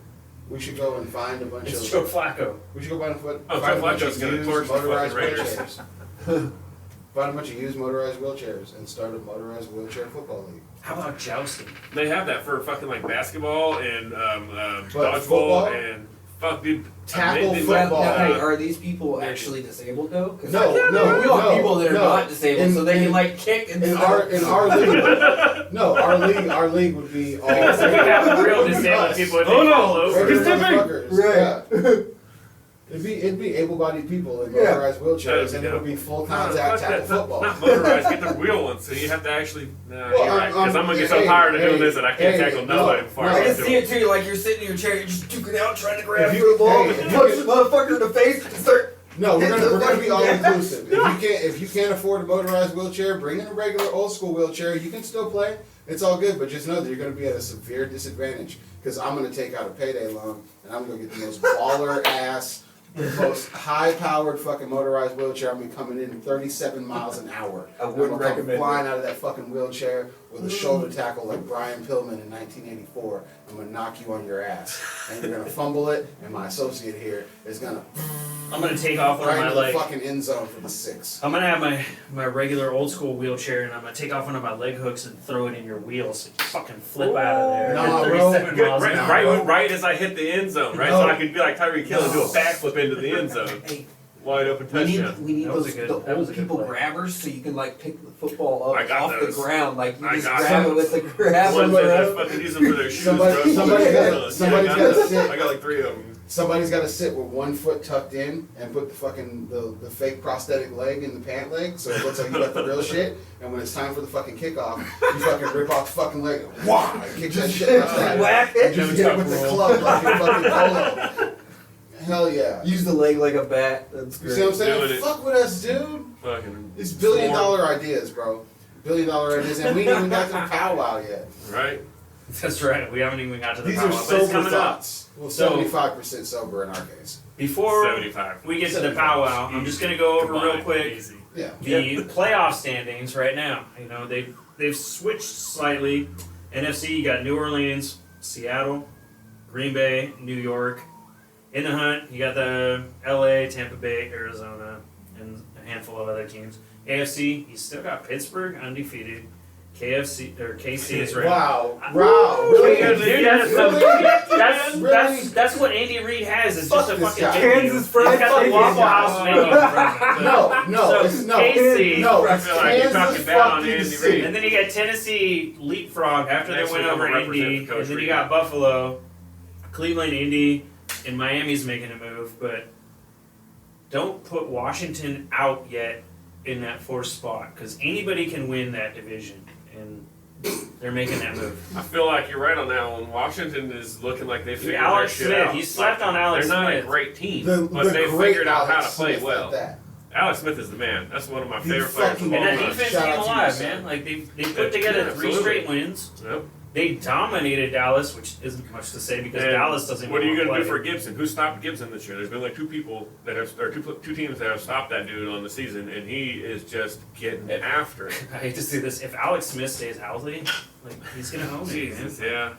We should go and find a bunch It's of. Joe Flacco. We should go find a foot. Oh, find Joe a bunch Flacco's of gonna used torch the fucking motorized Raiders. wheelchairs. Find a bunch of used motorized wheelchairs and start a motorized wheelchair football league. How about jousting? They have that for fucking like basketball and But dodgeball football? and fuck, dude. Tackle they- football. Now, hey, are these people actually disabled though? 'Cause No, no, we want no, people that are no. not disabled, so they In- can like kick and In stuff. our league, no, our league would be all. Because if you have real disabled people, if they Oh, no. fall over. He's Regular tipping. motherfuckers, Right. yeah. It'd be able-bodied people in Yeah. motorized wheelchairs, That'd and be it would dope. be full No, contact fuck tackle that. football. Not motorized, get the real ones. So you have to actually. Well, You're right. Because I'm gonna get so hey, tired of doing hey, this that I can't hey, tackle nobody no, before no. I I get can to see it. it too. Like you're sitting in your chair, you're just duking out, trying to grab If for you- the ball, hey, and if punch you- the motherfucker in the face, and start. No, we're Hit the gonna be fucking all gas. inclusive. If you can't afford a motorized wheelchair, bring in a regular old school wheelchair. You can still play. It's all good, but just know that you're gonna be at a severe disadvantage because I'm gonna take out a payday loan and I'm gonna get the most baller ass, the most high powered fucking motorized wheelchair. I'm gonna be coming in 37 miles an hour. I And wouldn't I'm gonna come recommend flying out of that fucking wheelchair with a shoulder tackle like Brian Pillman in 1984. I'm gonna knock you on your ass, and you're gonna fumble it, and my associate here is gonna I'm gonna take off one right of my into the legs. fucking end zone for the 6. I'm gonna have my regular old school wheelchair, and I'm gonna take off one of my leg hooks and throw it in your wheels, so you fucking flip out of there. Nah, at bro. 37 Good, miles an hour. right as I hit the end zone, right? No. So I could be like Tyreek Hill and do a No. backflip into the end zone. Hey, Wide open we need touchdown. That was those a good- the that was old a good people play. grabbers, so you can like pick the football I up got off those. the ground. Like you I just got grab those. it with the grab. Ones Somebody- that fucking use them for their shoes, Somebody- bro. somebody's Yeah, gotta- I got somebody's those. gotta sit. I got like 3 of them. Somebody's got to sit with one foot tucked in and put the fucking the fake prosthetic leg in the pant leg, so it looks like you got the real shit. And when it's time for the fucking kickoff, you fucking rip off the fucking leg, wah, and kick that shit like that. Whack And it. just hit it with the club like a fucking polo. Hell yeah. Use the leg like a bat. That's You great. see what I'm saying? Doing it. Fuck with us, dude. Fucking. It's billion-dollar ideas, bro. Billion-dollar ideas, and we ain't even got to the powwow yet. Right? That's right. We haven't even got to the These power, are but it's sober coming up. thoughts. Well, So- 75% sober in our case. Before 75. we get to the powwow, I'm just gonna go over real Combined. quick Easy. Yeah. the playoff standings right now. You know, they've switched slightly. NFC, you got New Orleans, Seattle, Green Bay, New York. In the hunt, you got the LA, Tampa Bay, Arizona, and a handful of other teams. AFC, you still got Pittsburgh undefeated, KC is right. Wow. Really? Dude, that's what Andy Reid has. It's just a Fuck fucking this guy. menu. Kansas fried He's got the chicken. Waffle House menu. No, So, no. KC. No, I feel like you're Kansas talking down on fucking Andy City. Reid. And then you got Tennessee leapfrog after they Next went week I'm over gonna represent Indy, Coach and then you Reid. got Buffalo, Cleveland, Indy, and Miami's making a move, but don't put Washington out yet in that fourth spot because anybody can win that division, and they're making that move. I feel like you're right on that one. Washington is looking like they figured Alex their shit Smith, out. you slept on Alex They're not Smith. a great team, The but they great figured out how Alex to play Smith well. at that. Alex Smith is the man. That's one of my He favorite players of fucking- all And that time. defense Shout came out to alive, you, man. son. Like they put Yeah, together 3 absolutely. straight wins. Yep. They dominated Dallas, which isn't much to say because And Dallas doesn't. What are you even going to do play. for Gibson? Who stopped Gibson this year? There's been like 2 people that have, or two teams that have stopped that dude on the season, and he is just getting after it. I hate to see this. If Alex Smith stays healthy, like he's gonna own it. Man. Jesus, yeah.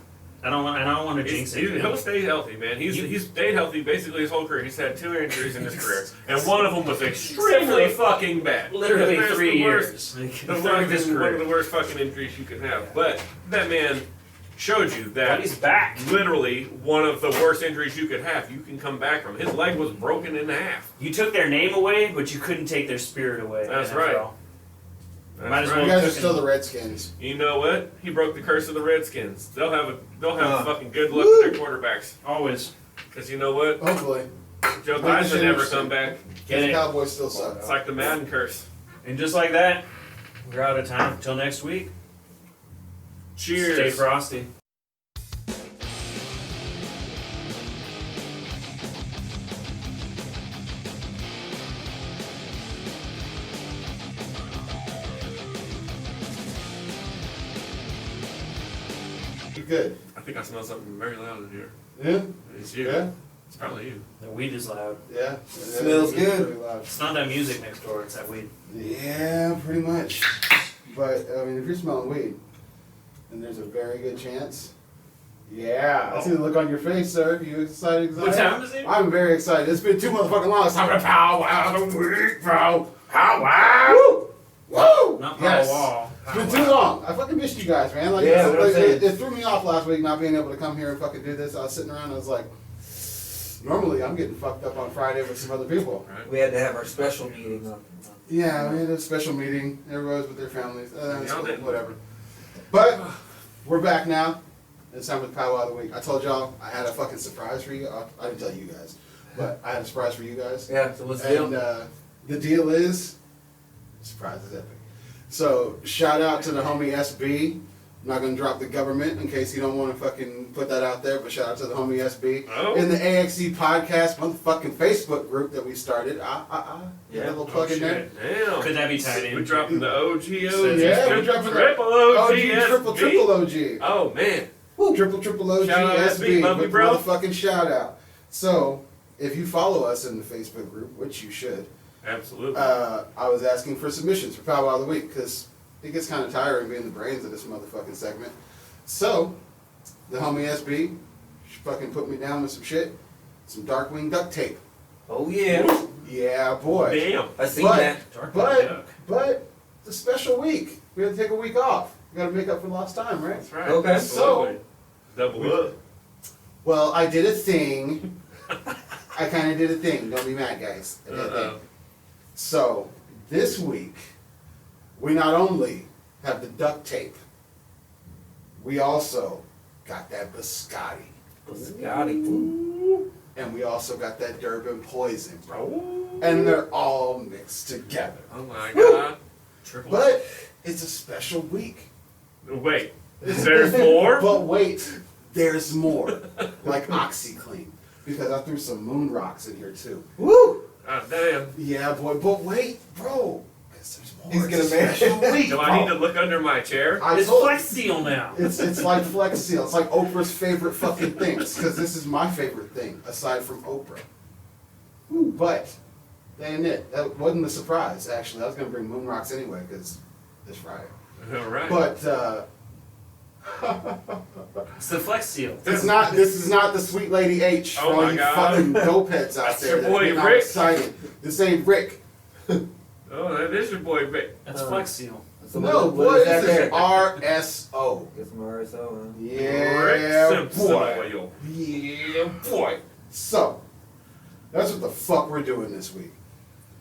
I don't want to jinx it. He'll stay healthy, man. He's stayed healthy basically his whole career. He's had 2 injuries in his career, and one of them was extremely fucking bad. Literally That's 3 the worst- years. Like, The throughout his one of career. the worst fucking injuries you could have. But that man showed you But that he's back. literally one of the worst injuries you could have, you can come back from. His leg was broken in half. You took their name away, but you couldn't take their spirit away. That's NFL. right. Might as That's well You right. guys are took still him. the Redskins. You know what? He broke the curse of the Redskins. They'll have fucking good luck Woo. with their quarterbacks. Always. Because you know what? Hopefully. Joe Make Theismann it never interesting. come back. Get The it. Cowboys still suck. It's like the Madden curse. And just like that, we're out of time. Until next week. Cheers. Stay frosty. You're good. I think I smell something very loud in here. Yeah? It's you. Yeah? It's probably you. The weed is loud. Yeah. Smells It's good. pretty loud. It's not that music next door, it's that weed. Yeah, pretty much. But, I mean, if you're smelling weed, then there's a very good chance. Yeah, I see the look on your face, sir. You excited? What time is it? I'm very excited. It's been 2 motherfucking long. It's time to powwow the week, bro. Powwow! Woo! Woo! Not Yes. Powow. It's been too long. I fucking missed you guys, man. Like, Yeah, it, what I'm saying. it threw me off last week not being able to come here and fucking do this. I was sitting around and I was like, normally I'm getting fucked up on Friday with some other people. Right? We had to have our special meeting on. Yeah, we had a special meeting. Everybody's with their families. Y'all So, didn't. whatever. But we're back now. It's time with Powwow of the Week. I told y'all I had a fucking surprise for you. I didn't tell you guys, but I had a surprise for you guys. Yeah, so what's the And deal? the deal is, surprise is epic. So shout out to the homie SB. I'm not gonna drop the government in case you don't want to fucking put that out there, but shout out to the homie SB Oh. in the AXE podcast motherfucking Facebook group that we started. Get a little plug in there. Damn. Could that be tied in? We're dropping the OG. Yeah, we're dropping triple the OG. triple OG. Oh man. Triple OG Shout out SB, SB, love you, with bro. motherfucking shout out. So, if you follow us in the Facebook group, which you should, Absolutely. I was asking for submissions for Powwow of the Week because it gets kind of tiring being the brains of this motherfucking segment. So, the homie SB fucking put me down with some shit, some Darkwing duct tape. Oh yeah, Yeah, boy. Damn. I seen But- that. Dark But, Duck. but it's a special week. We had to take a week off. We got to make up for lost time, right? That's right. Okay. Absolutely. Double up. Well, I did a thing. I kind of did a thing. Don't be mad, guys. I did a thing. Uh-oh. So, this week, we not only have the duct tape, we also got that Biscotti. Biscotti. And we also got that Durban Poison, bro. Oh. And they're all mixed together. Oh my god. Triple. But it's a special week. Wait. There's more? But wait, there's more. Like OxyClean. Because I threw some moon rocks in here too. Woo! Ah, damn. Yeah, boy. But wait, bro. Because there's more. He's It's gonna a special week, Do I need bro. to look under my chair? I It's told Flex Seal now. It's like Flex Seal. It's like Oprah's favorite fucking things. Because this is my favorite thing, aside from Oprah. Ooh, but, that ain't it. That wasn't a surprise, actually. I was going to bring moon rocks anyway, because it's Friday. Alright. But, It's the Flex Seal. this is not the sweet lady H Oh for all my you God. fucking dope heads out That's there. your that boy get all Rick. excited. This ain't Rick. Oh, that is your boy Vic. That's Flex Seal. So No, what boy, is that this is there? RSO. Get some RSO, huh? Yeah, Rick Simpson boy. oil. Yeah, boy. So, that's what the fuck we're doing this week.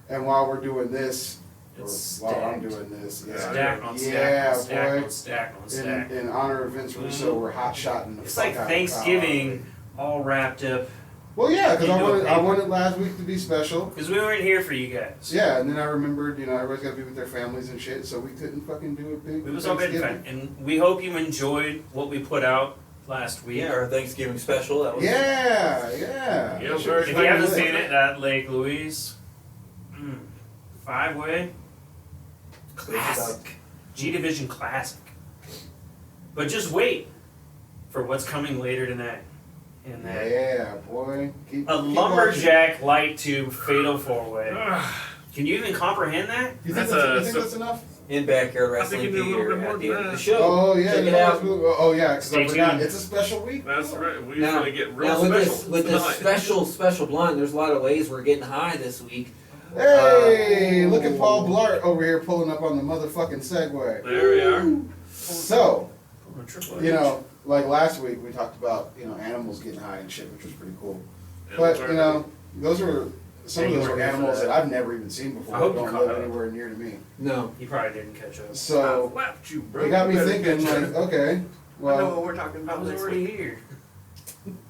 And while we're doing this, or It's while I'm stacked. doing this, Stack on stack yeah, on stack boy. on stack on stack. In honor of Vince Russo, we're hot shotting the It's fuck like out of Thanksgiving all wrapped up. Well, yeah, because Into a I paper. wanted last week to be special. Because we weren't here for you guys. Yeah, and then I remembered, everybody's got to be with their families and shit, so we couldn't fucking do a big It was all good and fun. And we hope you enjoyed what we put out last week. Yeah, our Thanksgiving special. That was Yeah. Yeah, That shit very was If fun. you haven't fucking seen lit. it, that Lake Louise, 5-way, classic. G Division classic. But just wait for what's coming later tonight. In that Yeah, boy. Keep a watching. lumberjack light tube fatal 4-way. Can you even comprehend that? You think that's enough? in backyard I think wrestling you do a little theater bit more at the end of than the that. show. Oh yeah, Check it out. Oh yeah, because Stay I forgot. tuned. It's a special week. That's right. We Now- usually get real Now with special this with this tonight. special blind, there's a lot of ways we're getting high this week. Hey, look at Paul Blart over here pulling up on the motherfucking Segway. There we are. So, Triple you H. know, like last week we talked about, animals getting high and shit, which was pretty cool. And But, we're- those were some of Yeah, you those weren't were here for animals that. that I've never even seen before. I hope that you don't caught live up. anywhere near to me. No. You probably didn't catch up. So, I slapped you, bro. it got me You better thinking, catch like, up. okay, I know well, what we're talking I about. was next already week. here.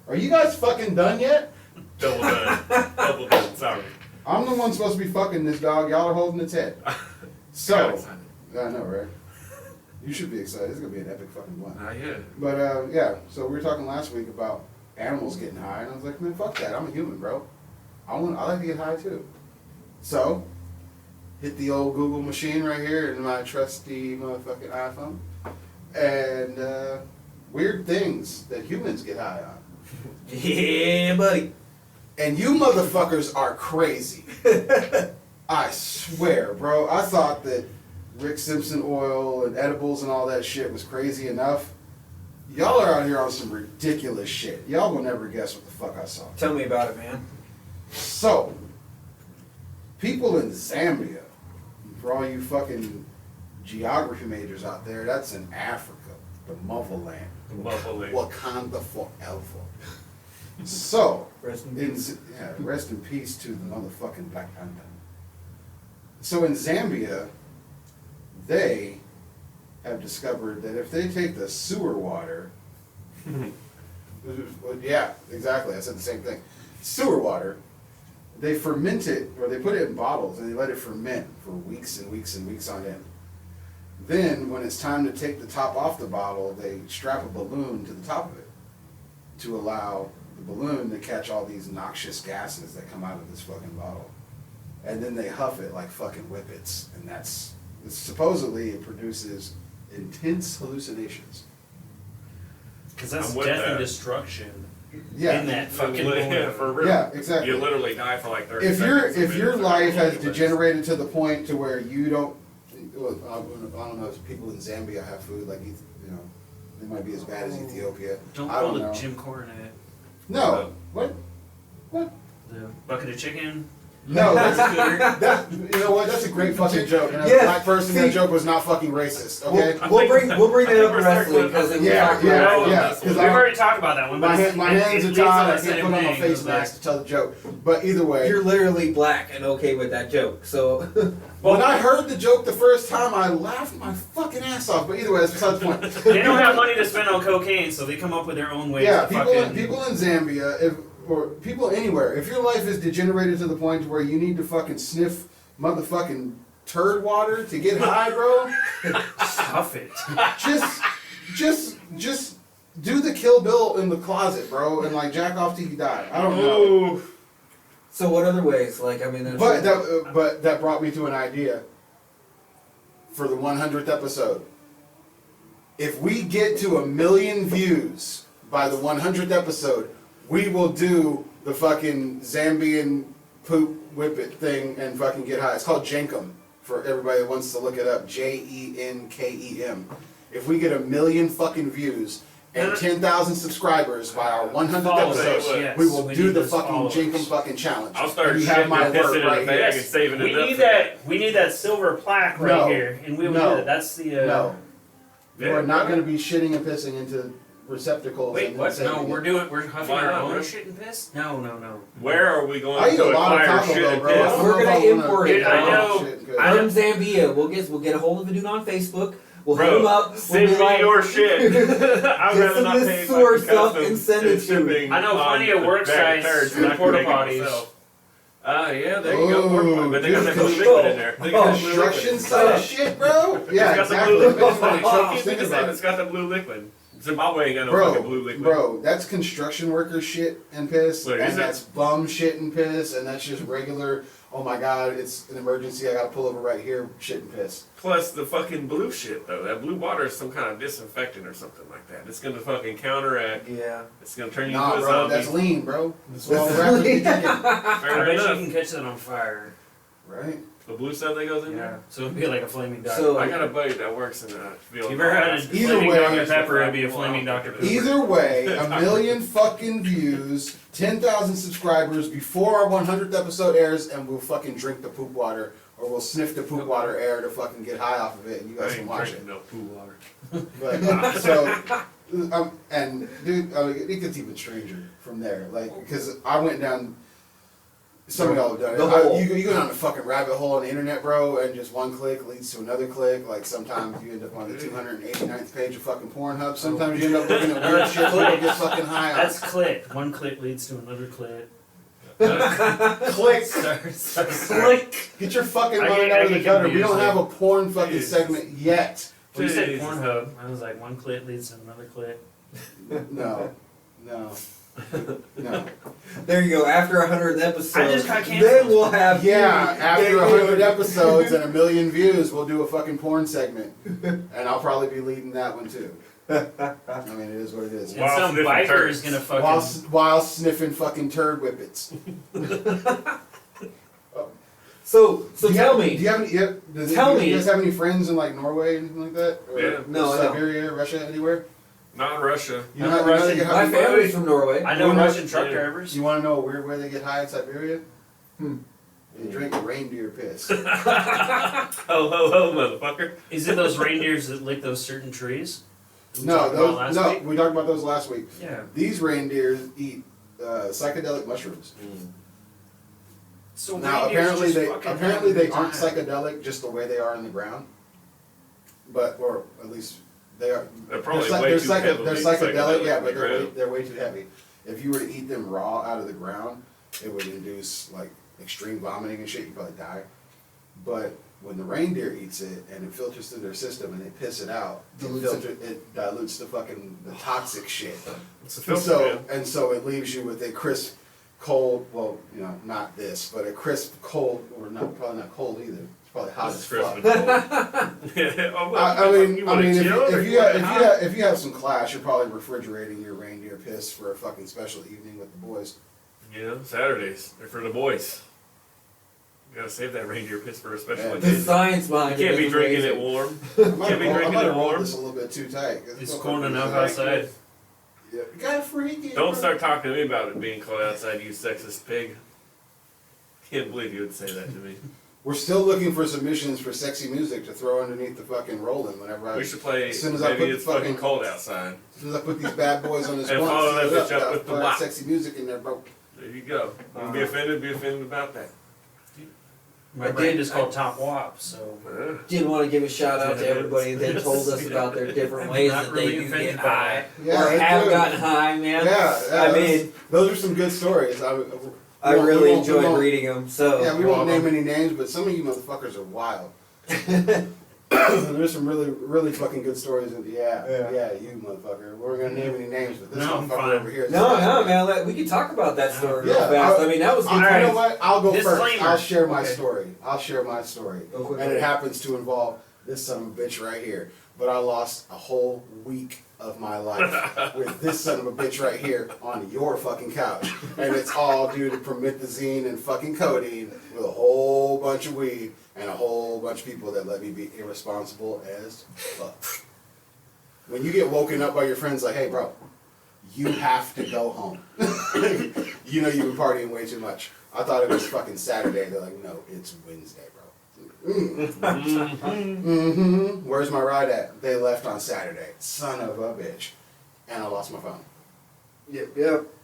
are you guys fucking done yet? Double done. Double done. Sorry. I'm the one supposed to be fucking this dog. Y'all are holding its head. Got So, excited. I know, right? You should be excited. It's gonna be an epic fucking one. Not yet. But yeah, so we were talking last week about animals getting high, and I was like, man, fuck that. I'm a human, bro. I like to get high too. So, hit the old Google machine right here in my trusty motherfucking iPhone, and weird things that humans get high on. Yeah, buddy. And you motherfuckers are crazy. I swear, bro. I thought that Rick Simpson oil and edibles and all that shit was crazy enough. Y'all are out here on some ridiculous shit. Y'all will never guess what the fuck I saw. Tell me about it, man. So, people in Zambia, for all you fucking geography majors out there, that's in Africa, the motherland. Buffalo. Wakanda forever. So, Rest in in, peace. yeah, rest in peace to the motherfucking Black Panther. So in Zambia, they have discovered that if they take the sewer water, yeah, exactly, I said the same thing. Sewer water, they ferment it, or they put it in bottles and they let it ferment for weeks and weeks and weeks on end. Then, when it's time to take the top off the bottle, they strap a balloon to the top of it to allow the balloon to catch all these noxious gases that come out of this fucking bottle. And then they huff it like fucking whippets, and supposedly it produces intense hallucinations. Because that's I'm with death and that. destruction Yeah. in that fucking Yeah, moment. for real. Yeah, exactly. You literally die for like 30 If seconds. your life has degenerated, degenerated to the point to where you don't, well, I don't know if people in Zambia have food like it might be as bad as Ethiopia. Don't I call don't it know. Jim Cornette. No, what? The bucket of chicken. No, that you know what? That's a great fucking joke. And as Yes, a black person, see- that joke was not fucking racist. Okay. We'll bring that I up think in we're wrestling circling because back. we Yeah, talked yeah, about it. yeah. We've Because We've already talked about that one, but my it's- hands it are leads to tied. I the can't same put on my thing. face mask to tell the joke. But either way, You're literally black and okay with that joke, so when I heard the joke the first time, I laughed my fucking ass off. But either way, that's beside the point. They don't have money to spend on cocaine, so they come up with their own ways Yeah, to people fucking. people in Zambia, or people anywhere, if your life is degenerated to the point where you need to fucking sniff motherfucking turd water to get high, bro, Stuff it. just do the Kill Bill in the closet, bro, and like jack off till you die. I don't know. Ooh. so what other ways? Like I mean, there's But that brought me to an idea for the 100th episode. If we get to 1 million views by the 100th episode, we will do the fucking Zambian poop whippet thing and fucking get high. It's called Jenkem for everybody that wants to look it up. Jenkem. If we get 1 million fucking views and 10,000 subscribers by our 100th Follow us, episode, yes. we will We do need the those fucking followers. Jinkum fucking challenge. I'll start And you have shitting my and work pissing in a right bag here. and saving We it up. need for that. We need that silver plaque right No. here, and we will No. do it. That's the. No, Yeah, you are not bro. going to be shitting and pissing into receptacles. Wait, and what? saving No, it. we're huffing Why our not, own bro? shit and piss. No. Where are we going I eat to a lot of acquire Taco shit Bell, and bro. piss? I don't We're know if gonna I wanna- import it. Dude, I know. Shit and piss. I know. From Zambia, we'll get a hold of a dude on Facebook. We'll hit Bro, him up. We'll send be me like, your shit. I'd Get rather some not of pay this source fucking up customs and send it to shipping me. I know on plenty of the work bag of sites turds, and I with can porta make it potties. myself. Yeah, there you go. Porta Ooh, potty, but they got that blue dude, liquid in there. They got that blue Construction liquid. site shit, bro. Yeah, It's got the exactly. blue liquid. That's what I'm Chucky, thinking it's about. got the blue liquid. Zimbabwe ain't got no fucking blue liquid. Bro, that's construction worker shit and piss, Wait, is and it? that's bum shit and piss, and that's just regular. Oh my god, it's an emergency. I gotta pull over right here. Shit and piss. Plus the fucking blue shit though. That blue water is some kind of disinfectant or something like that. It's gonna fucking counteract. Yeah. It's gonna turn you Nah, into a bro, zombie. that's lean, bro. That's what all the rappers be drinking, I Fair bet you enough. can catch that on fire. right? The blue stuff that goes in Yeah. there. So it'd be like a flaming duck. So- I got a buddy that works in a field. you ever had a Either flaming way, Dr. Pepper? It'd be a flaming Dr. Pepper. Either way, 1,000,000 fucking views, 10,000 subscribers before our 100th episode airs, and we'll fucking drink the poop water, or we'll sniff the poop water air to fucking get high off of it, and you I guys can ain't watch drinking it. no pool water. But, so, and dude, I mean, it gets even stranger from there, like, because I went down. Some of y'all have done it. The hole. You go down the fucking rabbit hole on the internet, bro, and just one click leads to another click. Like sometimes you end up on the 289th page of fucking Pornhub. Sometimes you end up looking at weird shit that you get fucking high on. That's click. One click leads to another click. Click. Click. Get your fucking I mind get- out I of the get gutter. We confused, don't have a like- porn fucking Jesus. segment yet. When you said Jesus. Pornhub, I was like, one click leads to another click. No. No. There you go. After 100 episodes, I just got canceled. then we'll have Yeah, after then 100 we'll- episodes and 1,000,000 views, we'll do a fucking porn segment. And I'll probably be leading that one too. I mean, it is what it is. And Wow, some sniffing biker turds. is gonna While, fucking. while sniffing fucking turd whippets. So Do tell you me. Do you have any? Does Tell do me. you guys have any friends in like Norway or anything like that? Or Yeah. No, I don't. Siberia, Russia, anywhere? Not Russia. You I'm know, a you know Russian. they get My high- family's from Norway. I know You know- Russian truck Yeah. drivers. You want to know a weird way they get high in Siberia? Hmm. They drink reindeer piss. Oh, motherfucker. Is it those reindeers that lick those certain trees? We No, talked about those. last No, week? we talked about those last week. Yeah. These reindeers eat psychedelic mushrooms. So Now reindeers apparently just they fucking apparently have a they good aren't time. psychedelic just the way they are in the ground, but or at least they are. They're probably they're, way they're, too psych- heavily they're psychedelic, yeah, in but the they're way, ground. they're way too heavy. If you were to eat them raw out of the ground, it would induce like extreme vomiting and shit. You probably die. But when the reindeer eats it and it filters through their system and they piss it out, it dilutes the fucking the toxic shit. It's a filter, So man. so it leaves you with a crisp, cold. Well, you know, not this, but a crisp, cold, or not probably not cold either. It's probably hot This as is fuck. Christmas. Oh, well, I mean, you wanna chill or if you you wanna hot? if you have some class, you're probably refrigerating your reindeer piss for a fucking special evening with the boys. You know, Saturdays. They're for the boys. You gotta save that reindeer piss for a special Yeah. The occasion. science You behind it. can't be is drinking amazing. it warm. I Can't be might drinking have it rolled warm. this a little bit too tight. It's cold enough outside. Yeah, you gotta freak it. Don't bro. start talking to me about it being cold outside, you sexist pig. Can't believe you would say that to me. We're still looking for submissions for sexy music to throw underneath the fucking rolling whenever I. We should play As soon as I Maybe put It's the Fucking fucking- Cold Outside. As soon as I put these bad boys on this And blunt, follow that seal it bitch up gotta with the put wop. sexy music in there, bro. There you go. You can be offended about that. My I brand did- is called Top Wop, so. Did want to give a shout out to everybody that told us about their different ways Not that really they do offended get by high it. Yeah, or they have do. gotten high, man. Yeah, I mean, those are some good stories. I we really won't- we enjoyed won't- reading them. So Yeah, we won't name any names, but some of you motherfuckers are wild. There's some really fucking good stories. Yeah. You motherfucker. We're gonna name any names, but this No, I'm motherfucker fine. over here. is no, just- man, we could talk about that story real Yeah, fast. I mean, that was good. You know times. what? I'll go first. Disclaimer. I'll share my Okay. story. I'll share my story. Go quick. And it happens to involve this son of a bitch right here. But I lost a whole week of my life with this son of a bitch right here on your fucking couch. And it's all due to promethazine and fucking codeine with a whole bunch of weed and a whole bunch of people that let me be irresponsible as fuck. When you get woken up by your friends like, hey, bro, you have to go home. You know you've been partying way too much. I thought it was fucking Saturday. They're like, no, it's Wednesday, bro. Where's my ride at? They left on Saturday. Son of a bitch. And I lost my phone. Yep,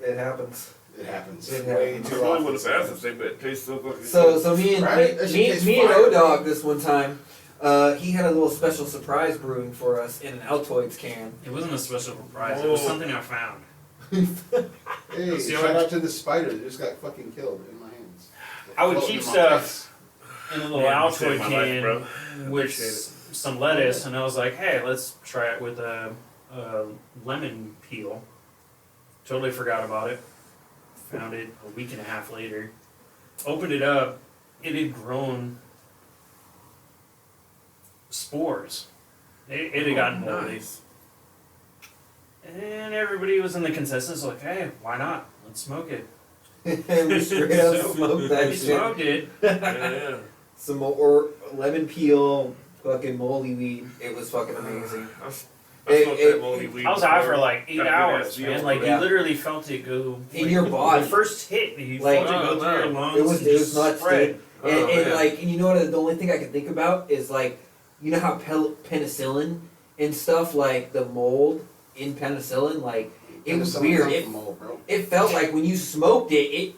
it happens. It happens. It Way happens. I too probably often. would have asked if they but tastes so fucking So me and Right? That shit me, tastes me and fire. O-Dog this one time, he had a little special surprise brewing for us in an Altoids can. It wasn't a special surprise. It was something I found. Hey, See, shout I- out to the spider that just got fucking killed in my hands. I would Floating keep in my stuff face. in a little Yeah, you Altoid saved my life, can bro. with Appreciate it. some lettuce, and I was like, hey, let's try it with a lemon peel. Totally forgot about it. Found it a week and a half later. Opened it up. It had grown spores. It had gotten moldy. Nice. And everybody was in the consensus like, hey, why not? Let's smoke it. We straight up So, smoked that We shit. smoked it. Yeah. Some or lemon peel, fucking moldy weed. It was fucking amazing. I smoked that moldy weed I was high for before. like 8 Got a good hours, ass man. deal. Like Yeah. you literally felt it go In like, your body. The first hit, you Like- felt it go Oh, through your no. lungs. It was and nuts, just spread. dude. Oh, And yeah. like, and you know what? The only thing I can think about is like, you know how penicillin and stuff, like the mold in penicillin, like it was Someone weird. come It, from old, bro. it felt like when you smoked it, it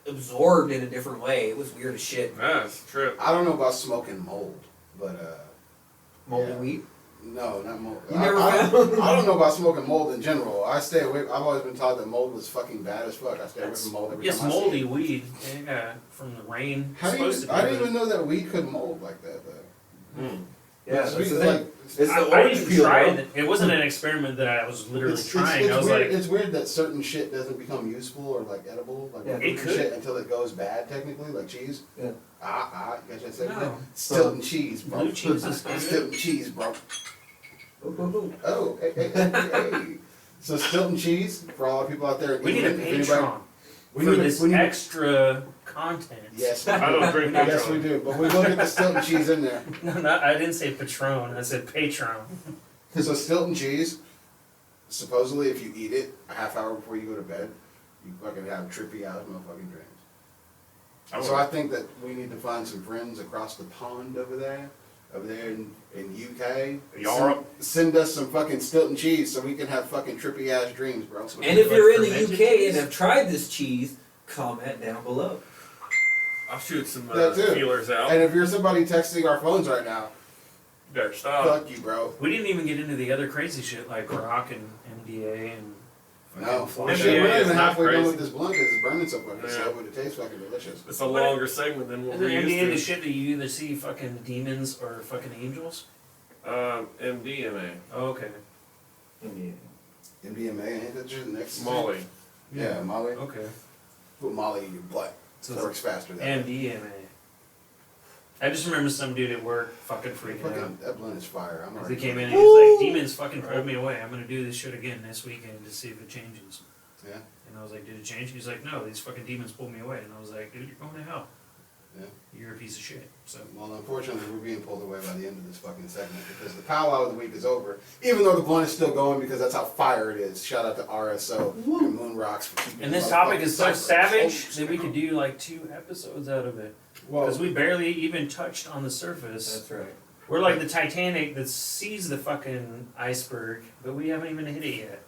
absorbed in a different way. It was weird as shit. Nice trip. I don't know about smoking mold, but Moldy Yeah. weed. no, not mold. You never I found? don't know about smoking mold in general. I stay away. I've always been taught that mold was fucking bad as fuck. I stay away from mold every Yes, time I see moldy it. weed. Yeah, from the rain. How do you, Supposed to be, I didn't but- even know that weed could mold like that though. Yeah, that's Sweet, the like, thing. It's the I orange didn't peel, try bro. it. It wasn't an experiment that I was literally it's trying. I was weird. like, It's weird that certain shit doesn't become useful or like edible, like Yeah. certain It could. shit until it goes bad. Technically, like cheese. Yeah. You got that segment? No. Stilton cheese, bro. Blue cheese is good. Stilton cheese, bro. Ooh. Oh, hey. So Stilton cheese for all the people out there. in we need a England, if anybody- Patreon We for need this we need extra content. Yes, I don't drink that. yes, we do. But we will get the Stilton cheese in there. No, not, I didn't say Patron. I said Patreon. So Stilton cheese, supposedly if you eat it a half hour before you go to bed, you fucking have trippy ass motherfucking dreams. So I think that we need to find some friends across the pond over there in UK. Europe. Send us some fucking Stilton cheese so we can have fucking trippy ass dreams, bro. And if you're in the Fermented UK cheese? and have tried this cheese, comment down below. I'll shoot some That too. feelers out. And if you're somebody texting our phones right now, Better stop. fuck you, bro. We didn't even get into the other crazy shit like rock and MDA and No, fucking we're fly. shit, we're not is even not halfway done crazy. with this blunt because it's burning so fucking Yeah. slow, but it tastes fucking delicious. It's a longer segment than what Isn't we're MDA the used to. shit that you either see fucking demons or fucking angels? MDMA. Oh, okay. MDMA, ain't that just next? Molly. Yeah, Molly. Okay. Put Molly in your butt. So It it's works faster that way. MDMA. I just remember some dude at work fucking freaking out. Fucking, that blunt is fire. I'm 'Cause already. he came in and he was like, demons fucking pulled me away. I'm gonna do this shit again this weekend to see if it changes. Yeah. And I was like, did it change? He's like, no, these fucking demons pulled me away. And I was like, dude, you're going to hell. Yeah. You're a piece of shit. So Well, unfortunately, we're being pulled away by the end of this fucking segment because the powwow of the week is over. Even though the blunt is still going because that's how fire it is. Shout out to RSO and Moon Rocks for keeping and this the topic motherfucking is so cypher savage closed. that we could do like 2 episodes out of it. Well, Because we barely even touched on the surface. That's right. We're like the Titanic that sees the fucking iceberg, but we haven't even hit it yet.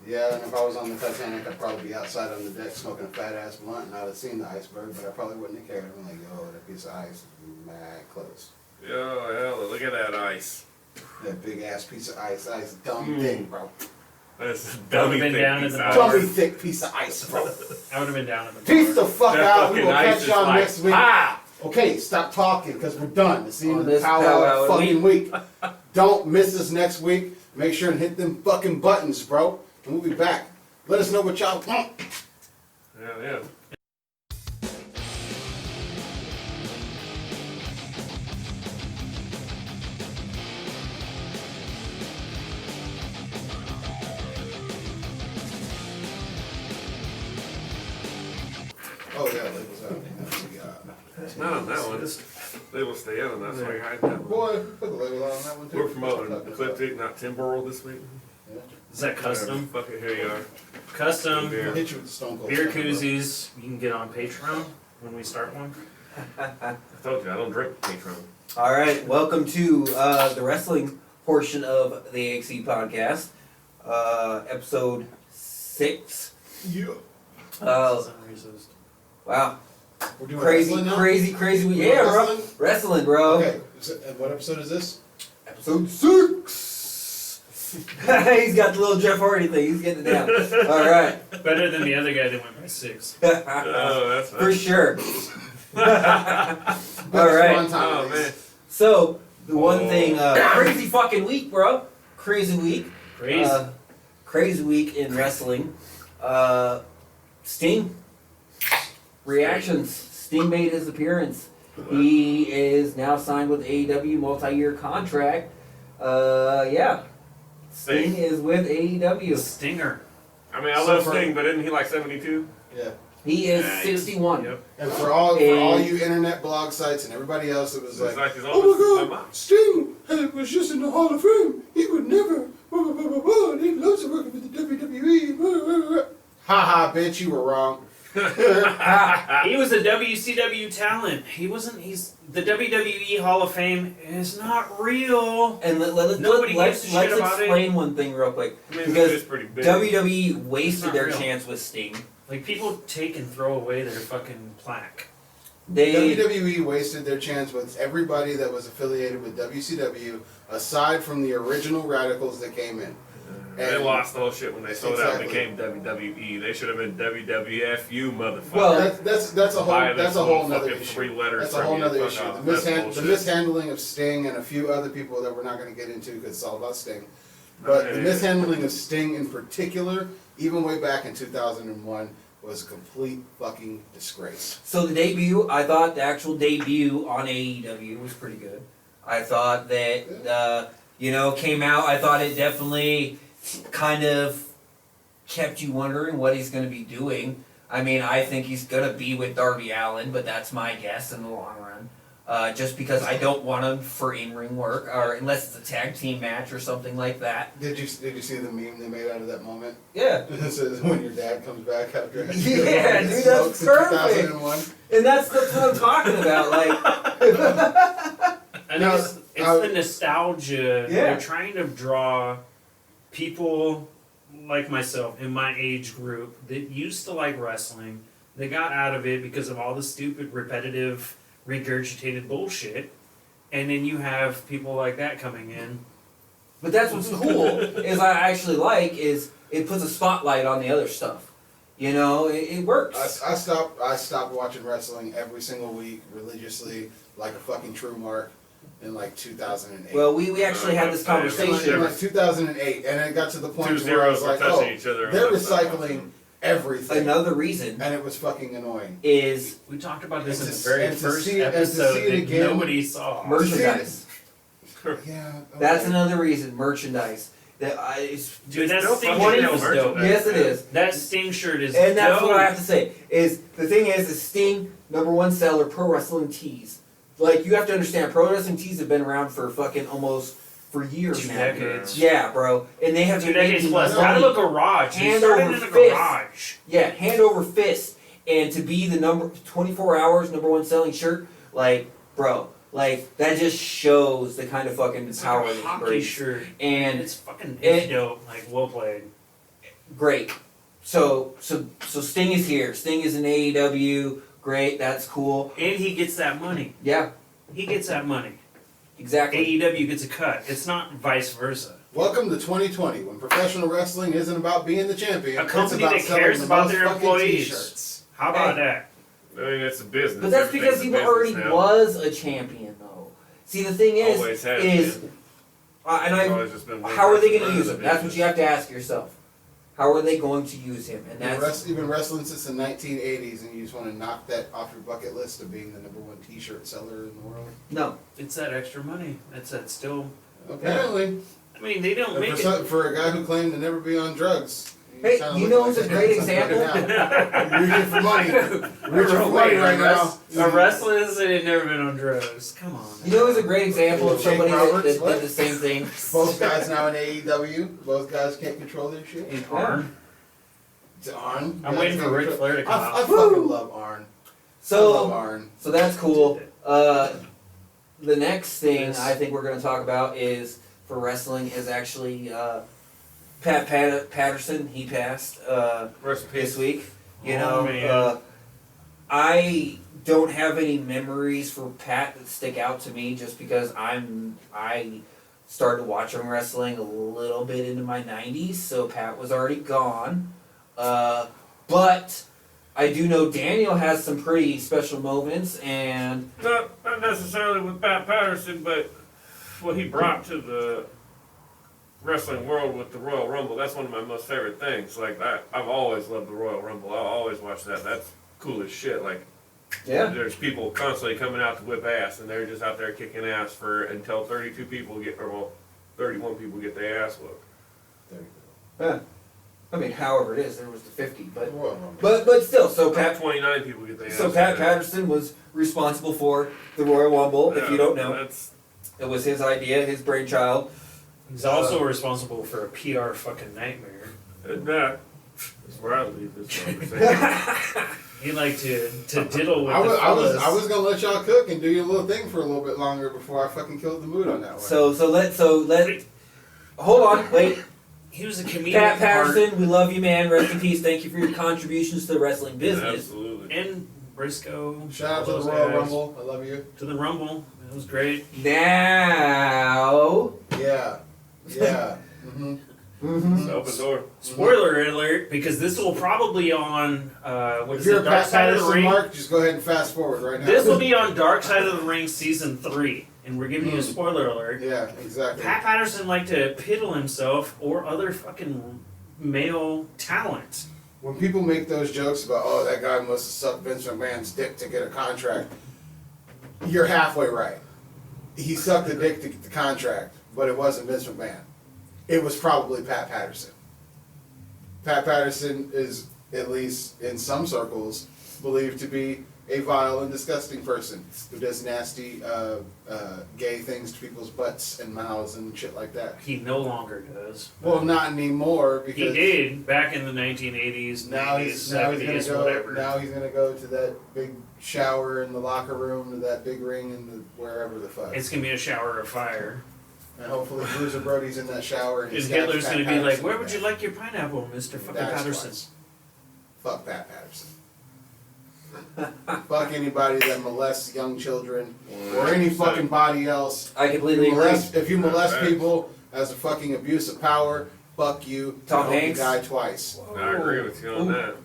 yeah, and if I was on the Titanic, I'd probably be outside on the deck smoking a fat ass blunt and I'd have seen the iceberg, but I probably wouldn't have cared. I'm like, yo, that piece of ice is mad close. Yo, hell, look at that ice. That big ass piece of ice, dumb thick, bro. That's a Would've dummy been thick down at piece the of bar. Dummy ice. thick piece of ice, bro. I would have been down at the Peace the bar. fuck That out. We fucking will ice catch is y'all like, next week. ah! Okay, stop talking because we're done. It's the end On of the this powwow powwow fucking week. Don't miss us next week. Make sure and hit them fucking buttons, bro. And we'll be back. Let us know what y'all want. Yeah. Oh yeah, labels out. We Not on that one. They will stay in, and that's why you're hiding that one. Boy, put the label on that one too. We're promoting Ecliptic, not Timberwolf this week. Is that custom? Fuck it, here you are. Custom Beer. I'll hit you with the Stone Cold. beer Stunner, bro. koozies. You can get on Patreon when we start one. I told you, I don't drink Patron. All right, welcome to the wrestling portion of the AXE podcast, episode 6. Yeah. Wow, We're doing crazy wrestling now? crazy week. We're Yeah, doing bro, wrestling? wrestling, bro. Okay, so, and what episode is this? Episode 6. He's got the little Jeff Hardy thing. He's getting it down. All right, Better than the other guy that went by 6. Oh, that's for sure. All Best right. fun time Oh, of man. these. So the one thing, crazy fucking week, bro. Crazy week. Crazy. Crazy week in wrestling. Sting. Reactions. Sting made his appearance. He is now signed with AEW, multi-year contract. Yeah. Sting is with AEW. Stinger. I mean, I So love for- Sting, but isn't he like 72? Yeah. He is Nice. 61. Yep. And for all And- you internet blog sites and everybody else, it was It's like, he's oh almost my God, Sting was just in the Hall of Fame. He would never. Blah, blah, blah, blah, blah. And he loves to work with the WWE. Blah, blah, blah. Ha ha, bitch, you were wrong. He was a WCW talent. He's the WWE Hall of Fame is not real. And Nobody let's gives a shit about it. explain one thing real quick. I mean, Because it's pretty big. WWE It's wasted not their real. chance with Sting. Like people take and throw away their fucking plaque. They WWE wasted their chance with everybody that was affiliated with WCW, aside from the original Radicals that came in. They And- lost the whole shit when they sold out and Exactly. became WWE. They should have been WWF, you motherfucker. Well, That's a Buy whole this nother little issue. fucking 3 letters That's a from whole you, nother fuck issue. off. The, That's the bullshit. mishandling of Sting and a few other people that we're not going to get into because it's all about Sting. But the Yeah. mishandling of Sting in particular, even way back in 2001, was a complete fucking disgrace. So the debut, I thought the actual debut on AEW was pretty good. I thought that, came out, I thought it definitely kind of kept you wondering what he's going to be doing. I mean, I think he's going to be with Darby Allin, but that's my guess in the long run. Just because I don't want him for in-ring work, or unless it's a tag team match or something like that. Did you see the meme they made out of that moment? Yeah. It says when your dad comes back after Yeah, dude, that's smokes in perfect. 2001. And that's what I'm talking about. Like, I No, think it's the nostalgia. Yeah. They're trying to draw people like myself in my age group that used to like wrestling. They got out of it because of all the stupid, repetitive, regurgitated bullshit. And then you have people like that coming in. but that's what's cool is I actually like is it puts a spotlight on the other stuff. You know, it works. I stopped watching wrestling every single week religiously like a fucking true mark in like 2008. Well, we actually had this in conversation. like 2008, and it got to the point 2 where I was zeros were like, touching oh, each other. they're on the side. recycling everything, Another reason and it was fucking annoying. is We talked about this in And the to- very and to first see- and to episode see it that again- nobody saw. merchandise. Yeah, That's okay. another reason. Merchandise. It's, Dude, that Still Sting fucking shirt is sell dope. merchandise. yes, it is. That Sting shirt is And that's dope. what I have to say. Is the thing is Sting #1 seller pro wrestling tees. Like you have to understand, pro wrestling tees have been around for fucking almost for years 2 now. decades. Yeah, bro. And they have 2 been decades making plus. money. Out of a garage. He Hand started over in a fist. garage. Yeah, hand over fist, and to be the 24 hours #1 selling shirt, like, bro, like that just shows the kind of fucking It's power like a that he hockey brings. shirt. And It's fucking it- dope. Like, well played. great. So Sting is here. Sting is in AEW. Great, that's cool. And he gets that money. Yeah, He gets that money. exactly. AEW gets a cut. It's not vice versa. Welcome to 2020, when professional wrestling isn't about being the champion. A company it's about that selling cares the about most their fucking employees. T-shirts. How about Hey. that? I mean, it's a business. But that's because he Everything's a already business now. was a champion, though. See, the thing Always has is, been. and It's I, always just been one how are they person going to use running him? the That's what you have to ask yourself. How are they going to use him? And that's You've been wrestling since the 1980s, and you just want to knock that off your bucket list of being the #1 T-shirt seller in the world. no. It's that extra money. That's that still. Apparently, I mean, they don't make for, it. for a guy who claimed to never be on drugs, Hey, Kinda you look know like who's a that great fucking example? now. You're reaching for money. Reaching for money right now. A wrestlers that had never been on drugs. Come on. You know who's a great example of Jake somebody that Roberts, did what? the same thing? Both guys now in AEW. Both guys can't control their shit. In Arn. It's Arn. I'm waiting for Ric Flair to come I out. fucking love Arn. I love So, Arn. so that's cool. The next thing I think we're going to talk about is for wrestling is actually Patterson. He passed Rest in this peace. week. You Oh, know, man. I don't have any memories for Pat that stick out to me just because I started watching wrestling a little bit into my 90s, so Pat was already gone. But I do know Daniel has some pretty special moments, and Not necessarily with Pat Patterson, but what he brought to the wrestling world with the Royal Rumble. That's one of my most favorite things. Like that, I've always loved the Royal Rumble. I'll always watch that. That's cool as shit. Like there's people constantly coming out to whip ass, and they're just out there kicking ass for until 32 people get, or well, 31 people get their ass whooped. I mean, however it is, there was the 50, but Royal Rumble. but still, so Pat 29 people get their ass. So Pat whooped. Patterson was responsible for the Royal Rumble. If you don't know, that's it was his idea, his brainchild. He's also responsible for a PR fucking nightmare. that's where I leave this conversation. He liked to diddle with I the was fellas. gonna let y'all cook and do your little thing for a little bit longer before I fucking killed the mood on that one. So let hold on, wait. He was a comedian. Pat at heart. Patterson, we love you, man. Rest in peace. Thank you for your contributions to the wrestling business. Absolutely. And Briscoe. shout out to all the those Royal guys. Rumble. I love you. To the Rumble. It was great. Now, Yeah. Yeah. Mm-hmm. mhm. It's open door. Spoiler alert, because this will probably on what If is you're it, a Dark Pat Side of the Patterson Ring. mark, just go ahead and fast forward right now. This will be on Dark Side of the Ring season 3, and we're giving you a spoiler alert. Yeah, exactly. Pat Patterson liked to piddle himself or other fucking male talent. When people make those jokes about, oh, that guy must have sucked Vince McMahon's dick to get a contract, you're halfway right. He sucked the dick to get the contract, but it wasn't Vince McMahon. It was probably Pat Patterson. Pat Patterson is, at least in some circles, believed to be a vile and disgusting person who does nasty gay things to people's butts and mouths and shit like that. He no longer does. Well, not anymore He because did back in the 1980s, now 90s, he's gonna 70s, go. whatever. Now he's gonna go to that big shower in the locker room, to that big ring in the wherever the fuck. It's gonna be a shower of fire. And hopefully Bruiser Brody's in that shower and, he And stabs Hitler's Pat gonna be like, Patterson "Where in would the you back. like your pineapple, Mr. fucking That's Patterson?" twice. Fuck Pat Patterson. Fuck anybody that molests young children or any fucking body else. I completely If you agree. molest, if you molest people as a fucking abuse of power, fuck you. Tom I hope Hanks? you die twice. I agree with you on that.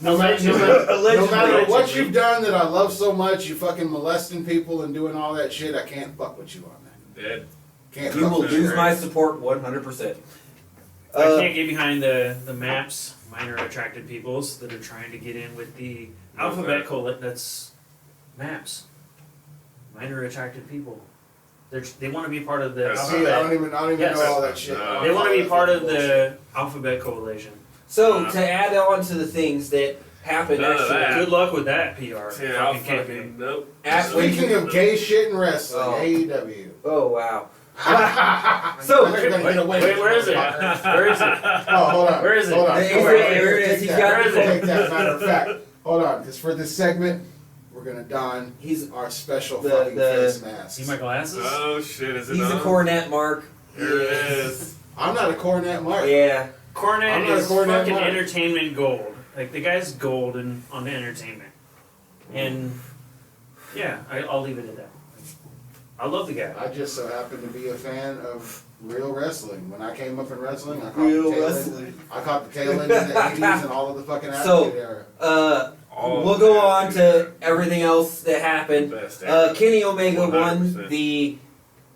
No matter Allegedly. what you've done that I love so much, you fucking molesting people and doing all that shit, I can't fuck with you on that. Dead. Can't You fuck will with lose you. my support 100%. I can't get behind the MAPS, minor attracted peoples, that are trying to get in with the alphabet that's MAPS, minor attracted people. They want to be part of the That's See, I don't alphabet. even Yes. know all that shit. No. They want to be part of the alphabet coalition. So to add on to the things that happened, None of actually, that. Good luck with that, PR. Yeah, I'll Fucking kidding me. fucking nope. Speaking of gay shit and wrestling, Oh. AEW. oh wow. So So- you're gonna get away Wait, with where is it? motherfucker. Where is it? Oh, hold on. Where is it? Hold on. There Hold it on. is, there it is. Take He's that. got it. Take that. Matter of fact, hold on, because for this segment, we're gonna don He's our special The- fucking the- face masks. See my glasses? Oh shit, is it he's a on? cornet, Mark. There it is. I'm not a cornet mark. Yeah. Cornet I'm not a is cornet fucking mark. entertainment gold. Like, the guy's gold on the entertainment. And, yeah, I'll leave it at that. I love the guy. I just so happen to be a fan of real wrestling. When I came up in wrestling, I caught Real the tail wrestling. end. I caught the tail end of the 80s and all of the fucking So- attitude era. All We'll of go that, on dude. to everything else that happened. Best Kenny Omega 100%. won the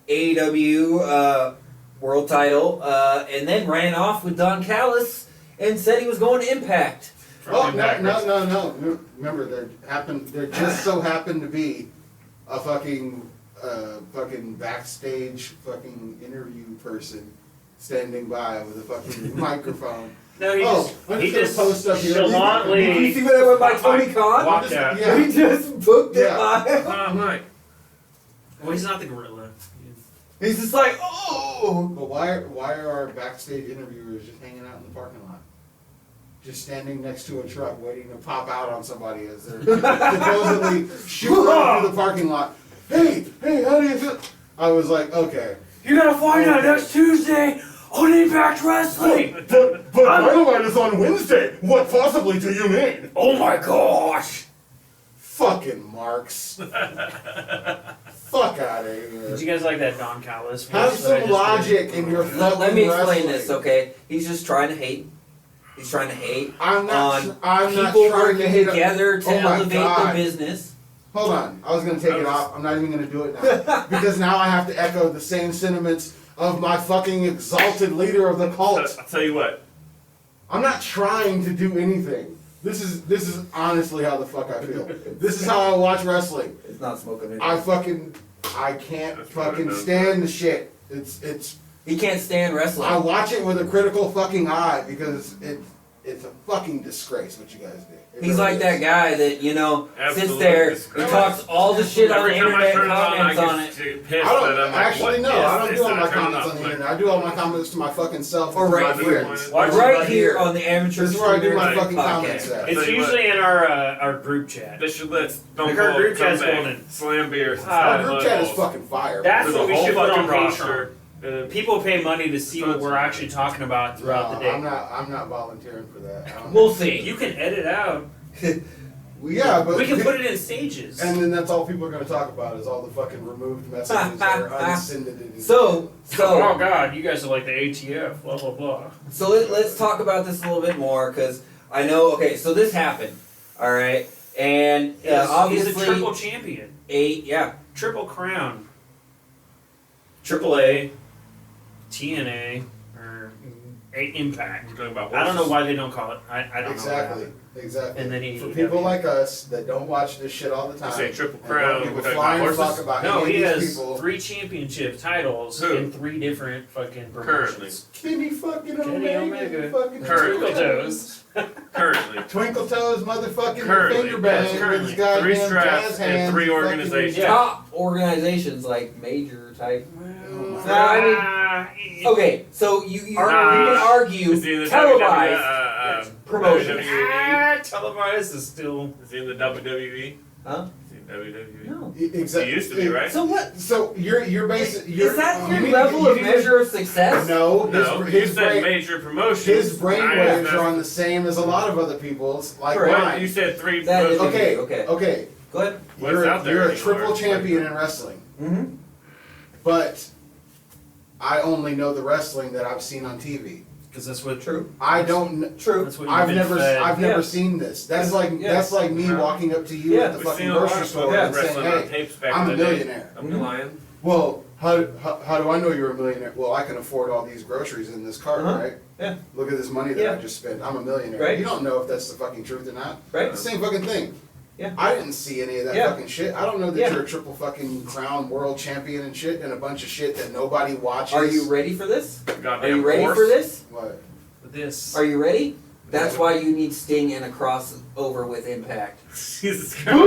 AEW world title, and then ran off with Don Callis and said he was going to Impact. Oh, Fucking no. backwards. Remember, there just so happened to be a fucking backstage fucking interview person standing by with a fucking microphone. No, he Oh, just I'm he just just gonna post up here. Did you gallantly see what I went by Tony Khan? walked out. Yeah. He just booked it Yeah. live. I'm like, Well, he's not the gorilla. He's just like, oh. But why are our backstage interviewers just hanging out in the parking lot? Just standing next to a truck waiting to pop out on somebody as they're supposedly shooting right through the parking lot. Hey, how do you feel? I was like, okay. You're gonna find out next Tuesday on Impact Wrestling. But Dynamite is on Wednesday. What possibly do you mean? Oh my gosh! Fucking marks. Fuck out of here. Did you guys like that Don Callis? Have voice that I some just logic did? in your fucking Let me explain wrestling. this, okay? He's just trying to hate. He's trying to hate I'm not. on I'm not people trying to working hate. together to Oh my elevate God. the business. Hold on. I was gonna take it off. I'm not even gonna do it now because now I have to echo the same sentiments of my fucking exalted leader of the cult. I'll tell you what. I'm not trying to do anything. This is honestly how the fuck I feel. This is how I watch wrestling. It's not smoking it. I can't That's what it fucking does. stand the shit. It's He can't stand wrestling. I watch it with a critical fucking eye because it's a fucking disgrace what you guys do. It He's really like is. that guy that, you know, sits Absolutely there, he disgrace. talks all the shit on the Every time I internet, turn it on, I comments on get it. pissed I don't that I'm like, actually what no. is I don't this? do all And my I turn it comments off, on the like, internet. I do all my comments to my fucking self. Or and to right my here. friends. Watch it Right right here here. on the Amateur This is where I do my Streamers fucking comments podcast. at. It's tell you usually in our group chat. They should let Stone Like our Cold group come chat's back, golden. slam beers and Ah, Our stuff. group chat is fucking fire. That's For the what we whole should put on fucking Patreon. roster. And People pay money to see what we're actually talking about throughout the day. I'm not volunteering for that. I don't- We'll see. You can edit out. Yeah, but We can put it in stages. and then that's all people are going to talk about is all the fucking removed messages that are unsended. So, oh God, you guys are like the ATF. Blah blah blah. So let's talk about this a little bit more, because I know, okay, so this happened, alright? And obviously, he's a triple champion, yeah, triple crown, triple A, TNA, or Impact. we're talking about I don't know horses. why they don't call it. I don't know. Exactly. And then For AEW. people like us that don't watch this shit all the time, You say Triple and Crown, don't give we're a talking flying about fuck horses? about No, any he of has these people. 3 championship titles Who? in 3 different fucking Currently. promotions. Kenny fucking Kenny Omega, Omega. fucking Currently. Twinkle Toes. Currently. Twinkle Toes, motherfucking Currently, finger yes, bang with currently. his goddamn 3 straps jazz and hands, 3 fucking- organizations. Yeah. top organizations like major type. Oh, I Okay, so you can argue Is he in the televised promotion. Televised is still. Is he in the WWE? Huh? Is he in WWE? No. Exactly. He used to be, right? So what? So you're basically Is that your level of measure of success? No, No, his, you his said brain, major promotions. his brain I waves asked are on the same as a lot of other people's, like Correct. What? You mine. said 3 That is- promotions. Okay, Okay. Go ahead. What's you're, out there you're a anymore? triple champion in wrestling, Mm-hmm. but I only know the wrestling that I've seen on TV. Because that's what. True. I don't. True. That's what I've you've been never, fed. I've Yeah. never seen this. That's like Yeah. that's like me Yeah. walking up to you Yeah. at the We've fucking seen a lot grocery of store fucking and saying, wrestling on "Hey, tapes back I'm in a the day. millionaire." I'm lying. Well, how do I know you're a millionaire? Well, I can afford all these groceries in this cart, Uh-huh. right? Yeah. Look at this money that Yeah. I just spent. I'm a millionaire. Right. You don't know if that's the fucking truth or not. Right. It's the same fucking thing. Yeah. I didn't see any of that Yeah. fucking shit. I don't know that Yeah. you're a triple fucking crown world champion and shit and a bunch of shit that nobody watches. Are you ready for this? Goddamn Are you ready horse. for this? What? This. Are you ready? That's why you need Sting and a crossover with Impact. Jesus Christ.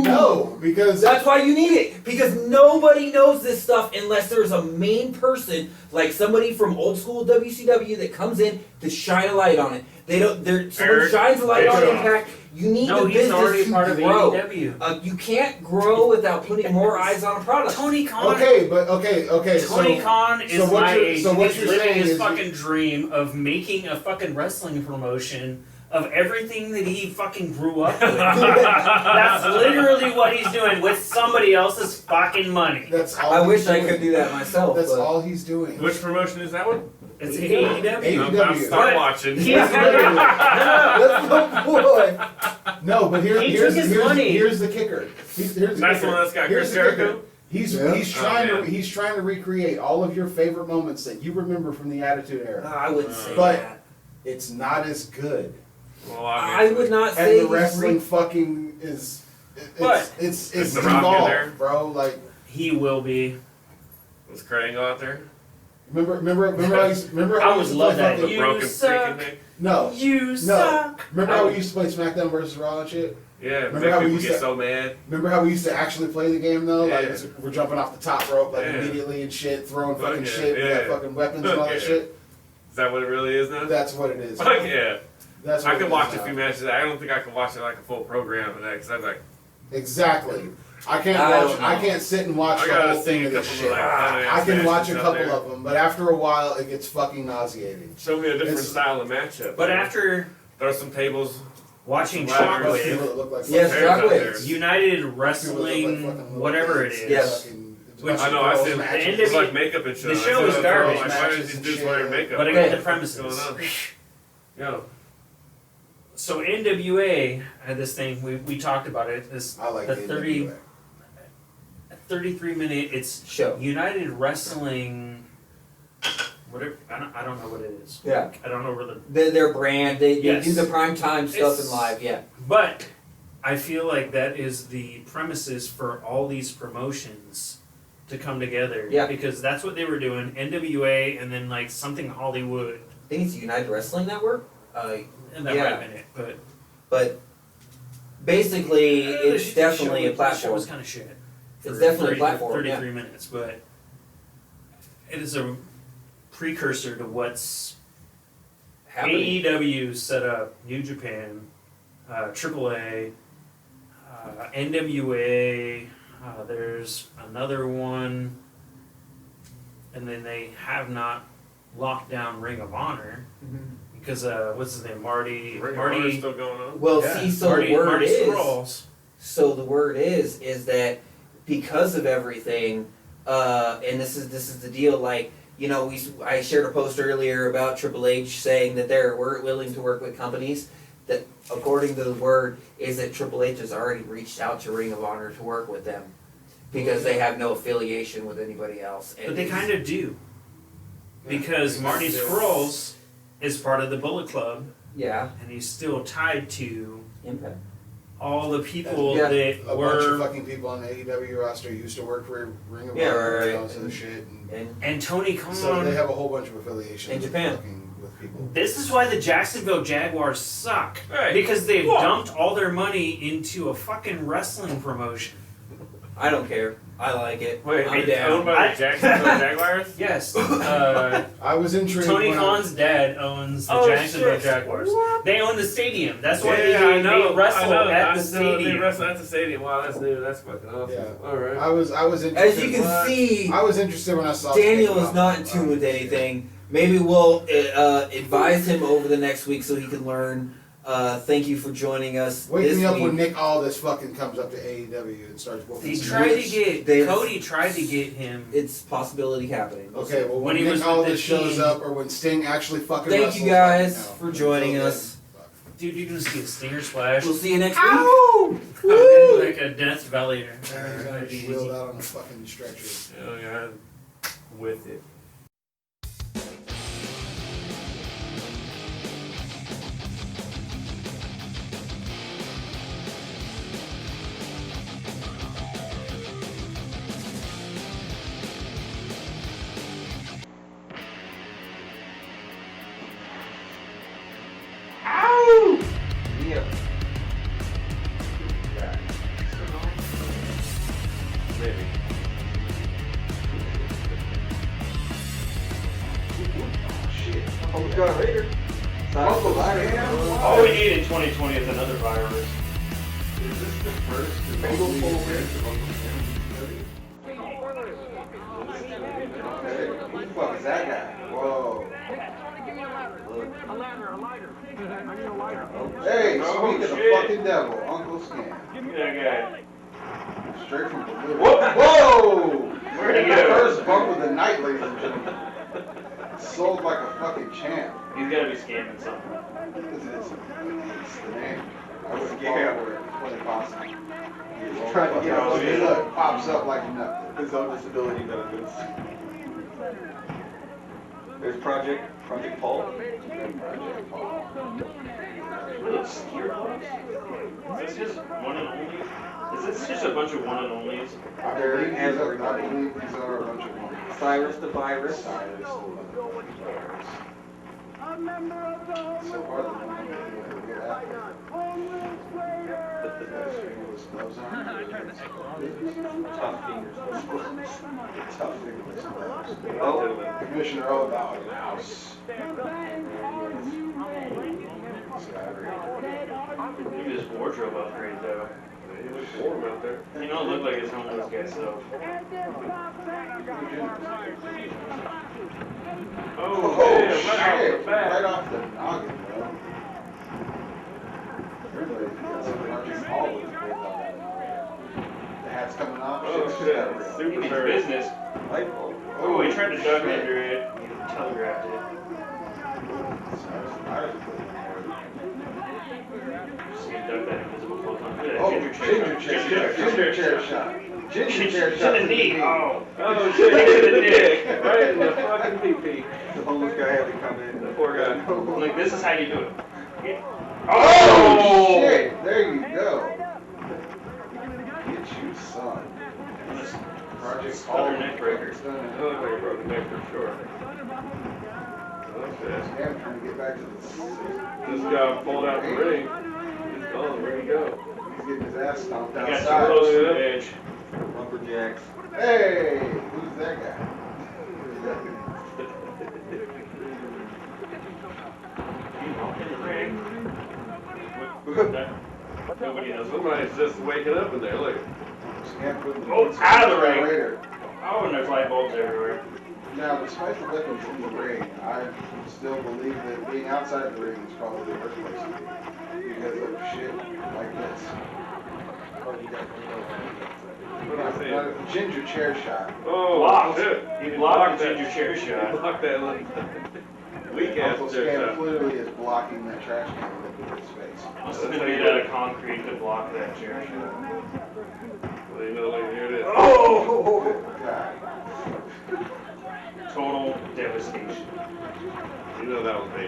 No, because That's why you need it, because nobody knows this stuff unless there's a main person like somebody from old school WCW that comes in to shine a light on it. They don't. Someone Eric shines a light on Biscotti. Impact. You need No, the he's business already to part of grow. AEW. You can't grow without putting more eyes on a product. Tony Khan. okay, but okay. Tony So Khan is so what my you're- age. so what He's you're living saying his is fucking dream of making a fucking wrestling promotion of everything that he fucking grew up with. That's literally what he's doing with somebody else's fucking money. that's all. I he's wish I doing. could do that myself. That's but all he's doing. Which promotion is that one? It's AEW. AEW. I'm about to start But watching. he's That's my boy. No, but He here's took his money. here's the kicker. Here's the That's the kicker. one that's got Here's Chris the kicker. Jericho? He's Yeah. trying Oh, man. he's trying to recreate all of your favorite moments that you remember from the Attitude Era. I wouldn't say But- that. It's not as good. Well, I obviously. would not And say the wrestling fucking is But- it's Is The Rock in there? devolved, bro. Like He will be. Was Kurt Angle out there? Remember how I we used would to love play that. fucking- The You broken suck. freaking thing. No. You suck. Remember how we used to play SmackDown versus Raw and shit? Yeah, Remember make how we people used get to- so mad. Remember how we used to actually play the game though? Like Yeah. we're jumping off the top rope like Yeah. immediately and shit, throwing Fuck fucking yeah, shit, we got yeah. fucking weapons and all that Yeah. shit. Is that what it really is now? That's what it is. Fuck yeah. That's what I it can is watch a now. few matches. I don't think I can watch it like a full program of that because I'm like, Exactly. I can't I watch. don't know. I can't sit and watch I the gotta whole thing see a of this couple shit. of, like, I can watch a matches out couple there. of them, but after a while, it gets fucking nauseating. show me a different It's- style of matchup. But man. after throw some tables. watching Some ladders. People Shockwave, that look like Yes, fucking- Shockwave. Shockwaves. United people that look like fucking Wrestling, little whatever it kids. is. Yes. Fucking- Which- I know. I see girls' them. matches. It's like makeup and shit. The I show said, is oh, garbage. Like, why Matches is these and dudes shit. wearing makeup? But I What's get the going premises. on? Yo, So NWA had this thing, we talked about it, this I like the the 30 NWA. 33-minute, it's Show. United Wrestling, whatever, I don't know what it is. Yeah. I don't know where the, Their brand, they Yes. do the prime time stuff It's- in live, yeah. but I feel like that is the premises for all these promotions to come together. Yeah. Because that's what they were doing, NWA and then like something Hollywood, I think it's United Wrestling Network. and that Yeah. might have been it, but. But basically, it's The definitely show- a The show platform. was kind of shit. It's for definitely a 30 platform, 33 minutes, but it is a precursor to what's Happening. AEW set up, New Japan, AAA, NWA. There's another one, and then they have not locked down Ring of Honor Mhm. because what's his name, Marty Ring of Honor's Marty still going on. Well, Yeah. see, so Marty, the word Marty is. Scrolls. So the word is that because of everything, and this is the deal. Like, you know, I shared a post earlier about Triple H saying that they're willing to work with companies. That according to the word is that Triple H has already reached out to Ring of Honor to work with them because they have no affiliation with anybody else. And But they kind of do. Because Marty Scrolls is part of the Bullet Club, yeah, and he's still tied to Impact. all the people Yeah. that A bunch of were. fucking people on the AEW roster used to work for Ring of Yeah, Honor right, and all right. this other shit. And And Tony Khan. so they have a whole bunch of affiliations In Japan. with fucking with people. This is why the Jacksonville Jaguars suck. Right. Because they've What? dumped all their money into a fucking wrestling promotion. I don't care. I like it. Wait, I'm it's down. owned by the Jacksonville Jaguars? Yes. I was intrigued. Tony when Khan's dad owns the Oh, Jacksonville shit. Jaguars. What? They own the stadium. That's why Yeah, they I know. wrestle I know. at I the know They stadium. wrestle at the stadium. Wow, that's new. That's fucking awesome. Yeah. All right. I was interested. As you can see, I was interested when I saw. Daniel Sting is not in off. tune with anything. Maybe we'll advise him over the next week so he can learn. Thank you for joining us Wake this me up week. when Nick Aldis fucking comes up to AEW and starts whooping. They some tried bitch. to get They- Cody tried to get him. It's possibility happening. We'll Okay, see. well When when he Nick was with the Aldis shows team- up or when Sting actually fucking. Thank wrestles, you guys fucking for no. joining Until us. Dude, you're gonna see a stinger splash. We'll see you next week. Oh, Woo! like a Death Valley. then, gonna be wheeled out on a fucking stretcher. Oh, yeah. With it. Yeah. Maybe. Oh, we got a Raider. All we need in 2020 is another virus. Is this the first Fatal movie full appearance of Uncle Hey, who the fuck is that guy? Whoa. Hey, speak of the fucking devil, Uncle Scam. Yeah, Straight from Bolivia. Whoa! Where'd he The go? first bump of the night, ladies and gentlemen. Sold like a fucking champ. He's gotta be scamming something. It's the name. I would Scam. scam where it's quite possible. He's Trying to get Oh, out. yeah. Look, pops up like nothing. His own disability benefits. There's Project Paul. Project Paul. Really obscure ones. Is this just one and only? Is this just a bunch of one and onlys? I believe these are a bunch of them. Cyrus the Virus. Cyrus the motherfucking virus. So far, the one that we real athlete. The guy's fingerless gloves on. Tough fingers. Tough fingerless gloves. Oh, Commissioner Odahl in the house. Look at his wardrobe upgrade though. He looks warm out there. You don't look like his homeless guy stuff. Oh, Oh, man, shit! right off the bat. Right off the noggin, bro. Everybody got some Project Paul with the hat's coming off. Oh, Shit's shit. got real. He Super means nerdy. business. light bulb. Oh, he tried to duck shit. under it. He telegraphed it. Cyrus the virus. Just gonna duck that invisible cloak on. Look at that Oh, ginger chair. ginger chair shot. Ginger chair shot. To the knee. Oh. Oh, shit, hit the dick. Right in the fucking pee-pee. The homeless guy had to come in. The poor guy. Like, this is how you do it. Yeah. Oh, shit! There you go. Get you, son. Project Paul. Stutter neck breakers. That looks like a broken neck for sure. Oh, shit. Yeah, I'm trying to get back to this. This guy pulled out the ring. He's gone. Where'd he go? He's getting his ass stomped You got too outside. close to the edge. Lumberjacks. Hey, who's that guy? You walk in the ring. Nobody knows. Somebody's just waking up in there. Look. Oh, out of the ring. Raider. Oh, and there's light bulbs everywhere. Now, despite the weapons in the ring, I still believe that being outside the ring is probably the worst place to be. Because of shit like this. Oh, you definitely know that. What am I saying? Now, ginger chair shot. Oh, Blocked. shit. He blocked the ginger chair He shot. blocked that weak ass Uncle chair Scam shot. clearly is blocking that trash can with his face. Must have been made out of concrete to block that chair shot. Well, you know, like, here it is. Oh! God. Total devastation. You know that was me.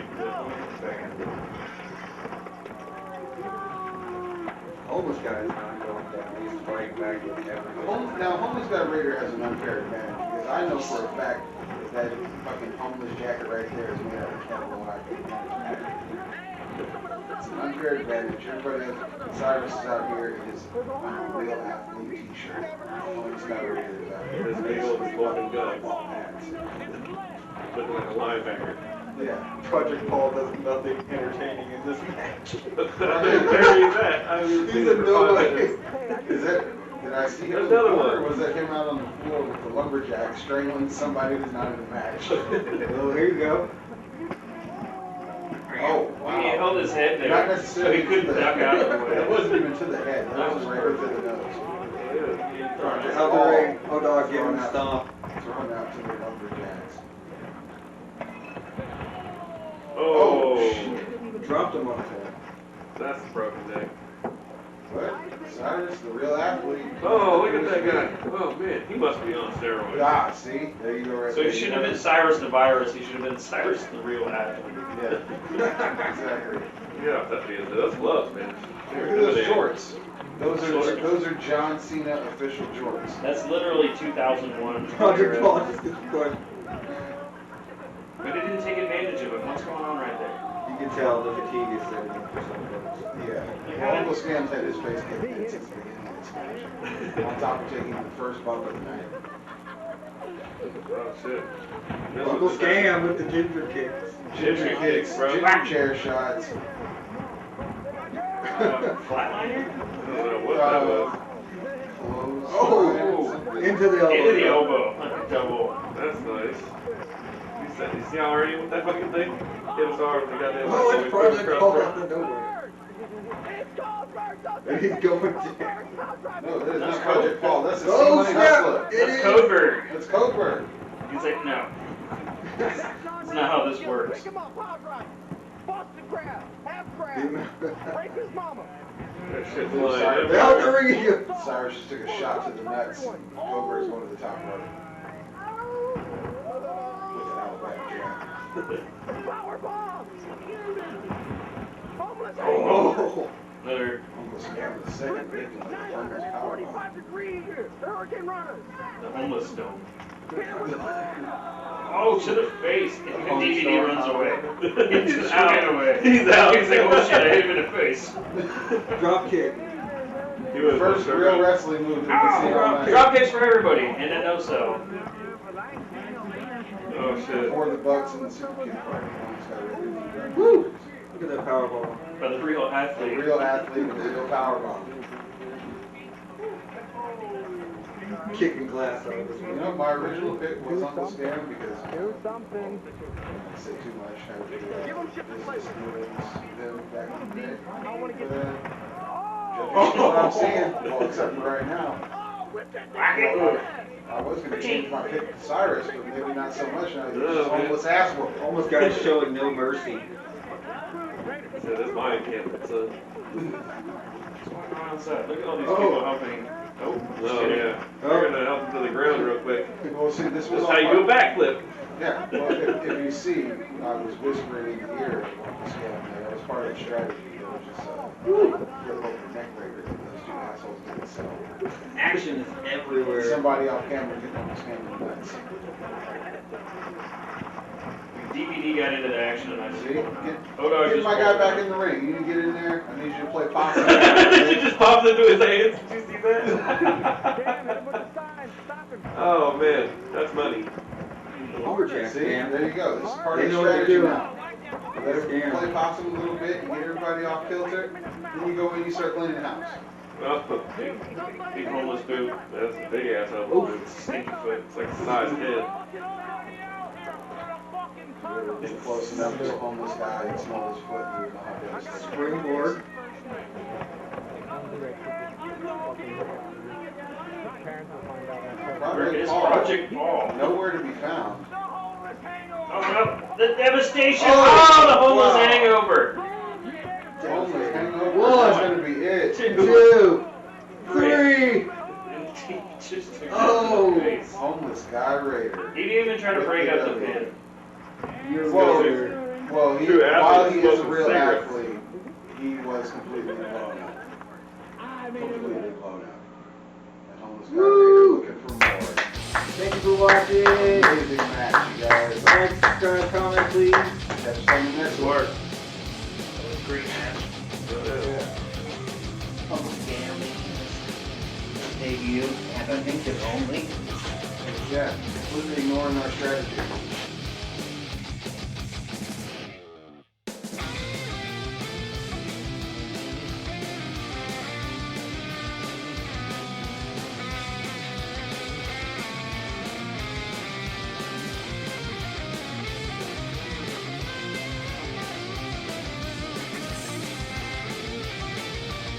Homeless guy is not going down. He's fighting back with everyone. Now, Homeless Guy Raider has an unfair advantage because I know for a fact that fucking homeless jacket right there is made out of cannibal hide. It's an unfair advantage. Everybody else, Cyrus is out here in his real athlete t-shirt. Homeless Guy Raider is out here. His eagle is smoking guns. Ball hats. Looking like a linebacker. Yeah. Project Paul does nothing entertaining in this match. There he's at. I haven't He's seen a him for 5 nobody. minutes. Is that, did I see him on the Another floor, one. or was that him out on the floor with the lumberjack strangling somebody who's not in the match? Oh, here you go. Oh, He held his head there, Not so necessarily he couldn't to the duck out of the That way. wasn't even to the head, that was right over to the nose. Project Out the Paul ring. Oh, dog, give him a stomp. thrown out to the lumberjacks. Oh, shit. Dropped him on his head. that's a broken neck. What? Cyrus, the real athlete. Oh, look at that guy. Oh, man, he must be on steroids. Ah, see? There you go right So there. he shouldn't have been Cyrus the Virus, he should have been Cyrus the real athlete. Yeah. Exactly. Yeah, that's gloves, man. Look at those shorts. Those are John Cena official shorts. That's literally 2001. Project Paul just gets pushed. But it didn't take advantage of it. What's going on right there? You can tell the fatigue is setting in for some folks. Yeah. Uncle Scam's had his face kicked in since the beginning of this match. On top of taking the first bump of the night. Oh, shit. Uncle Scam with the ginger kicks. Ginger kicks, bro. ginger chair shots. Flatliner? I don't know what that was. Close. Oh, into the elbow. Into the elbow. Like a double. That's nice. You see how already with that fucking thing? Hit us hard with the goddamn. Oh, it's Project Paul out the nowhere. And he's going down. No, that is not Project Paul. That's the Oh, C-Money snap. Hustler. It That's is. Codeberg. That's Codeberg. He's like, no. That's not how this works. That shit's Cyrus- lying. Out the ring he goes. Cyrus just took a shot to the nuts. Codeberg's going to the top rope. With an Alabama jam. Oh. Another. Uncle Scam the second victim of the homeless power bomb. The homeless stone. Oh, to the face. And the DVD runs away. He's just out. ran away. He's out. He's like, oh shit, I hit him in the face. Drop kick. First real wrestling move that we see all night. Drop kicks for everybody, and a no sell. Oh shit. Before the Bucks and the Super Kick party. Woo! Look at that powerball. By the real The athlete. real athlete with the real powerbomb. Kicking glass out of this You one. know, my original pick was Uncle Stan because I don't say too much. I was them back in the day. But judging what I'm seeing, well, except for right now, I was going to change my pick to Cyrus, but maybe not so much now. He's just homeless ass whooping. Almost guys showing no mercy. So this mine can't. So. What's going on outside? Look at all these Oh. people helping. Oh yeah. Oh. We're gonna help them to the ground real quick. Well, see, this was That's all how you do a part- backflip. Yeah, well, if you see, I was whispering in the ear of Uncle Stan there. That was part of the strategy. It was just flip over the neck breaker that those two assholes didn't sell. Action is everywhere. Somebody off camera hit Uncle Stan in the nuts. DVD got into the action, and I See? see. Get my guy back in the ring. You need to get in there. I need you to play possum. He just pops into his hands. Did you see that? Oh man, that's money. Lumberjack, See? man. There you go. This is part They of the know what they're strategy doing. now. Let him play possum a little bit, you get everybody off kilter, then you go in and you start cleaning the house. Oh, big homeless dude. That's a big ass homeless dude. Stinky foot. It's like size 10. Get close enough to a homeless guy and smell his foot, you know how devastating. Springboard. Where is Paul, Project Paul? nowhere to be found. Oh no, the devastation! Oh, Oh, the homeless wow. hangover! Homeless hangover. One. That's gonna be it. 2, 3. Just took Oh. it in the face. Homeless guy raider. He didn't even try to break up the pin. You're Whoa. weird. Well, True while athlete he is a smoking real cigarettes. athlete, he was completely blown up. Completely blown up. And homeless guy Woo. raider looking for more. Thank you for watching. Amazing match, you guys. Like, subscribe, comment, please. Catch us on the next one. Work. Great match. Uncle Stanley. Debut. And I think it's only. Yeah, completely ignoring our strategy.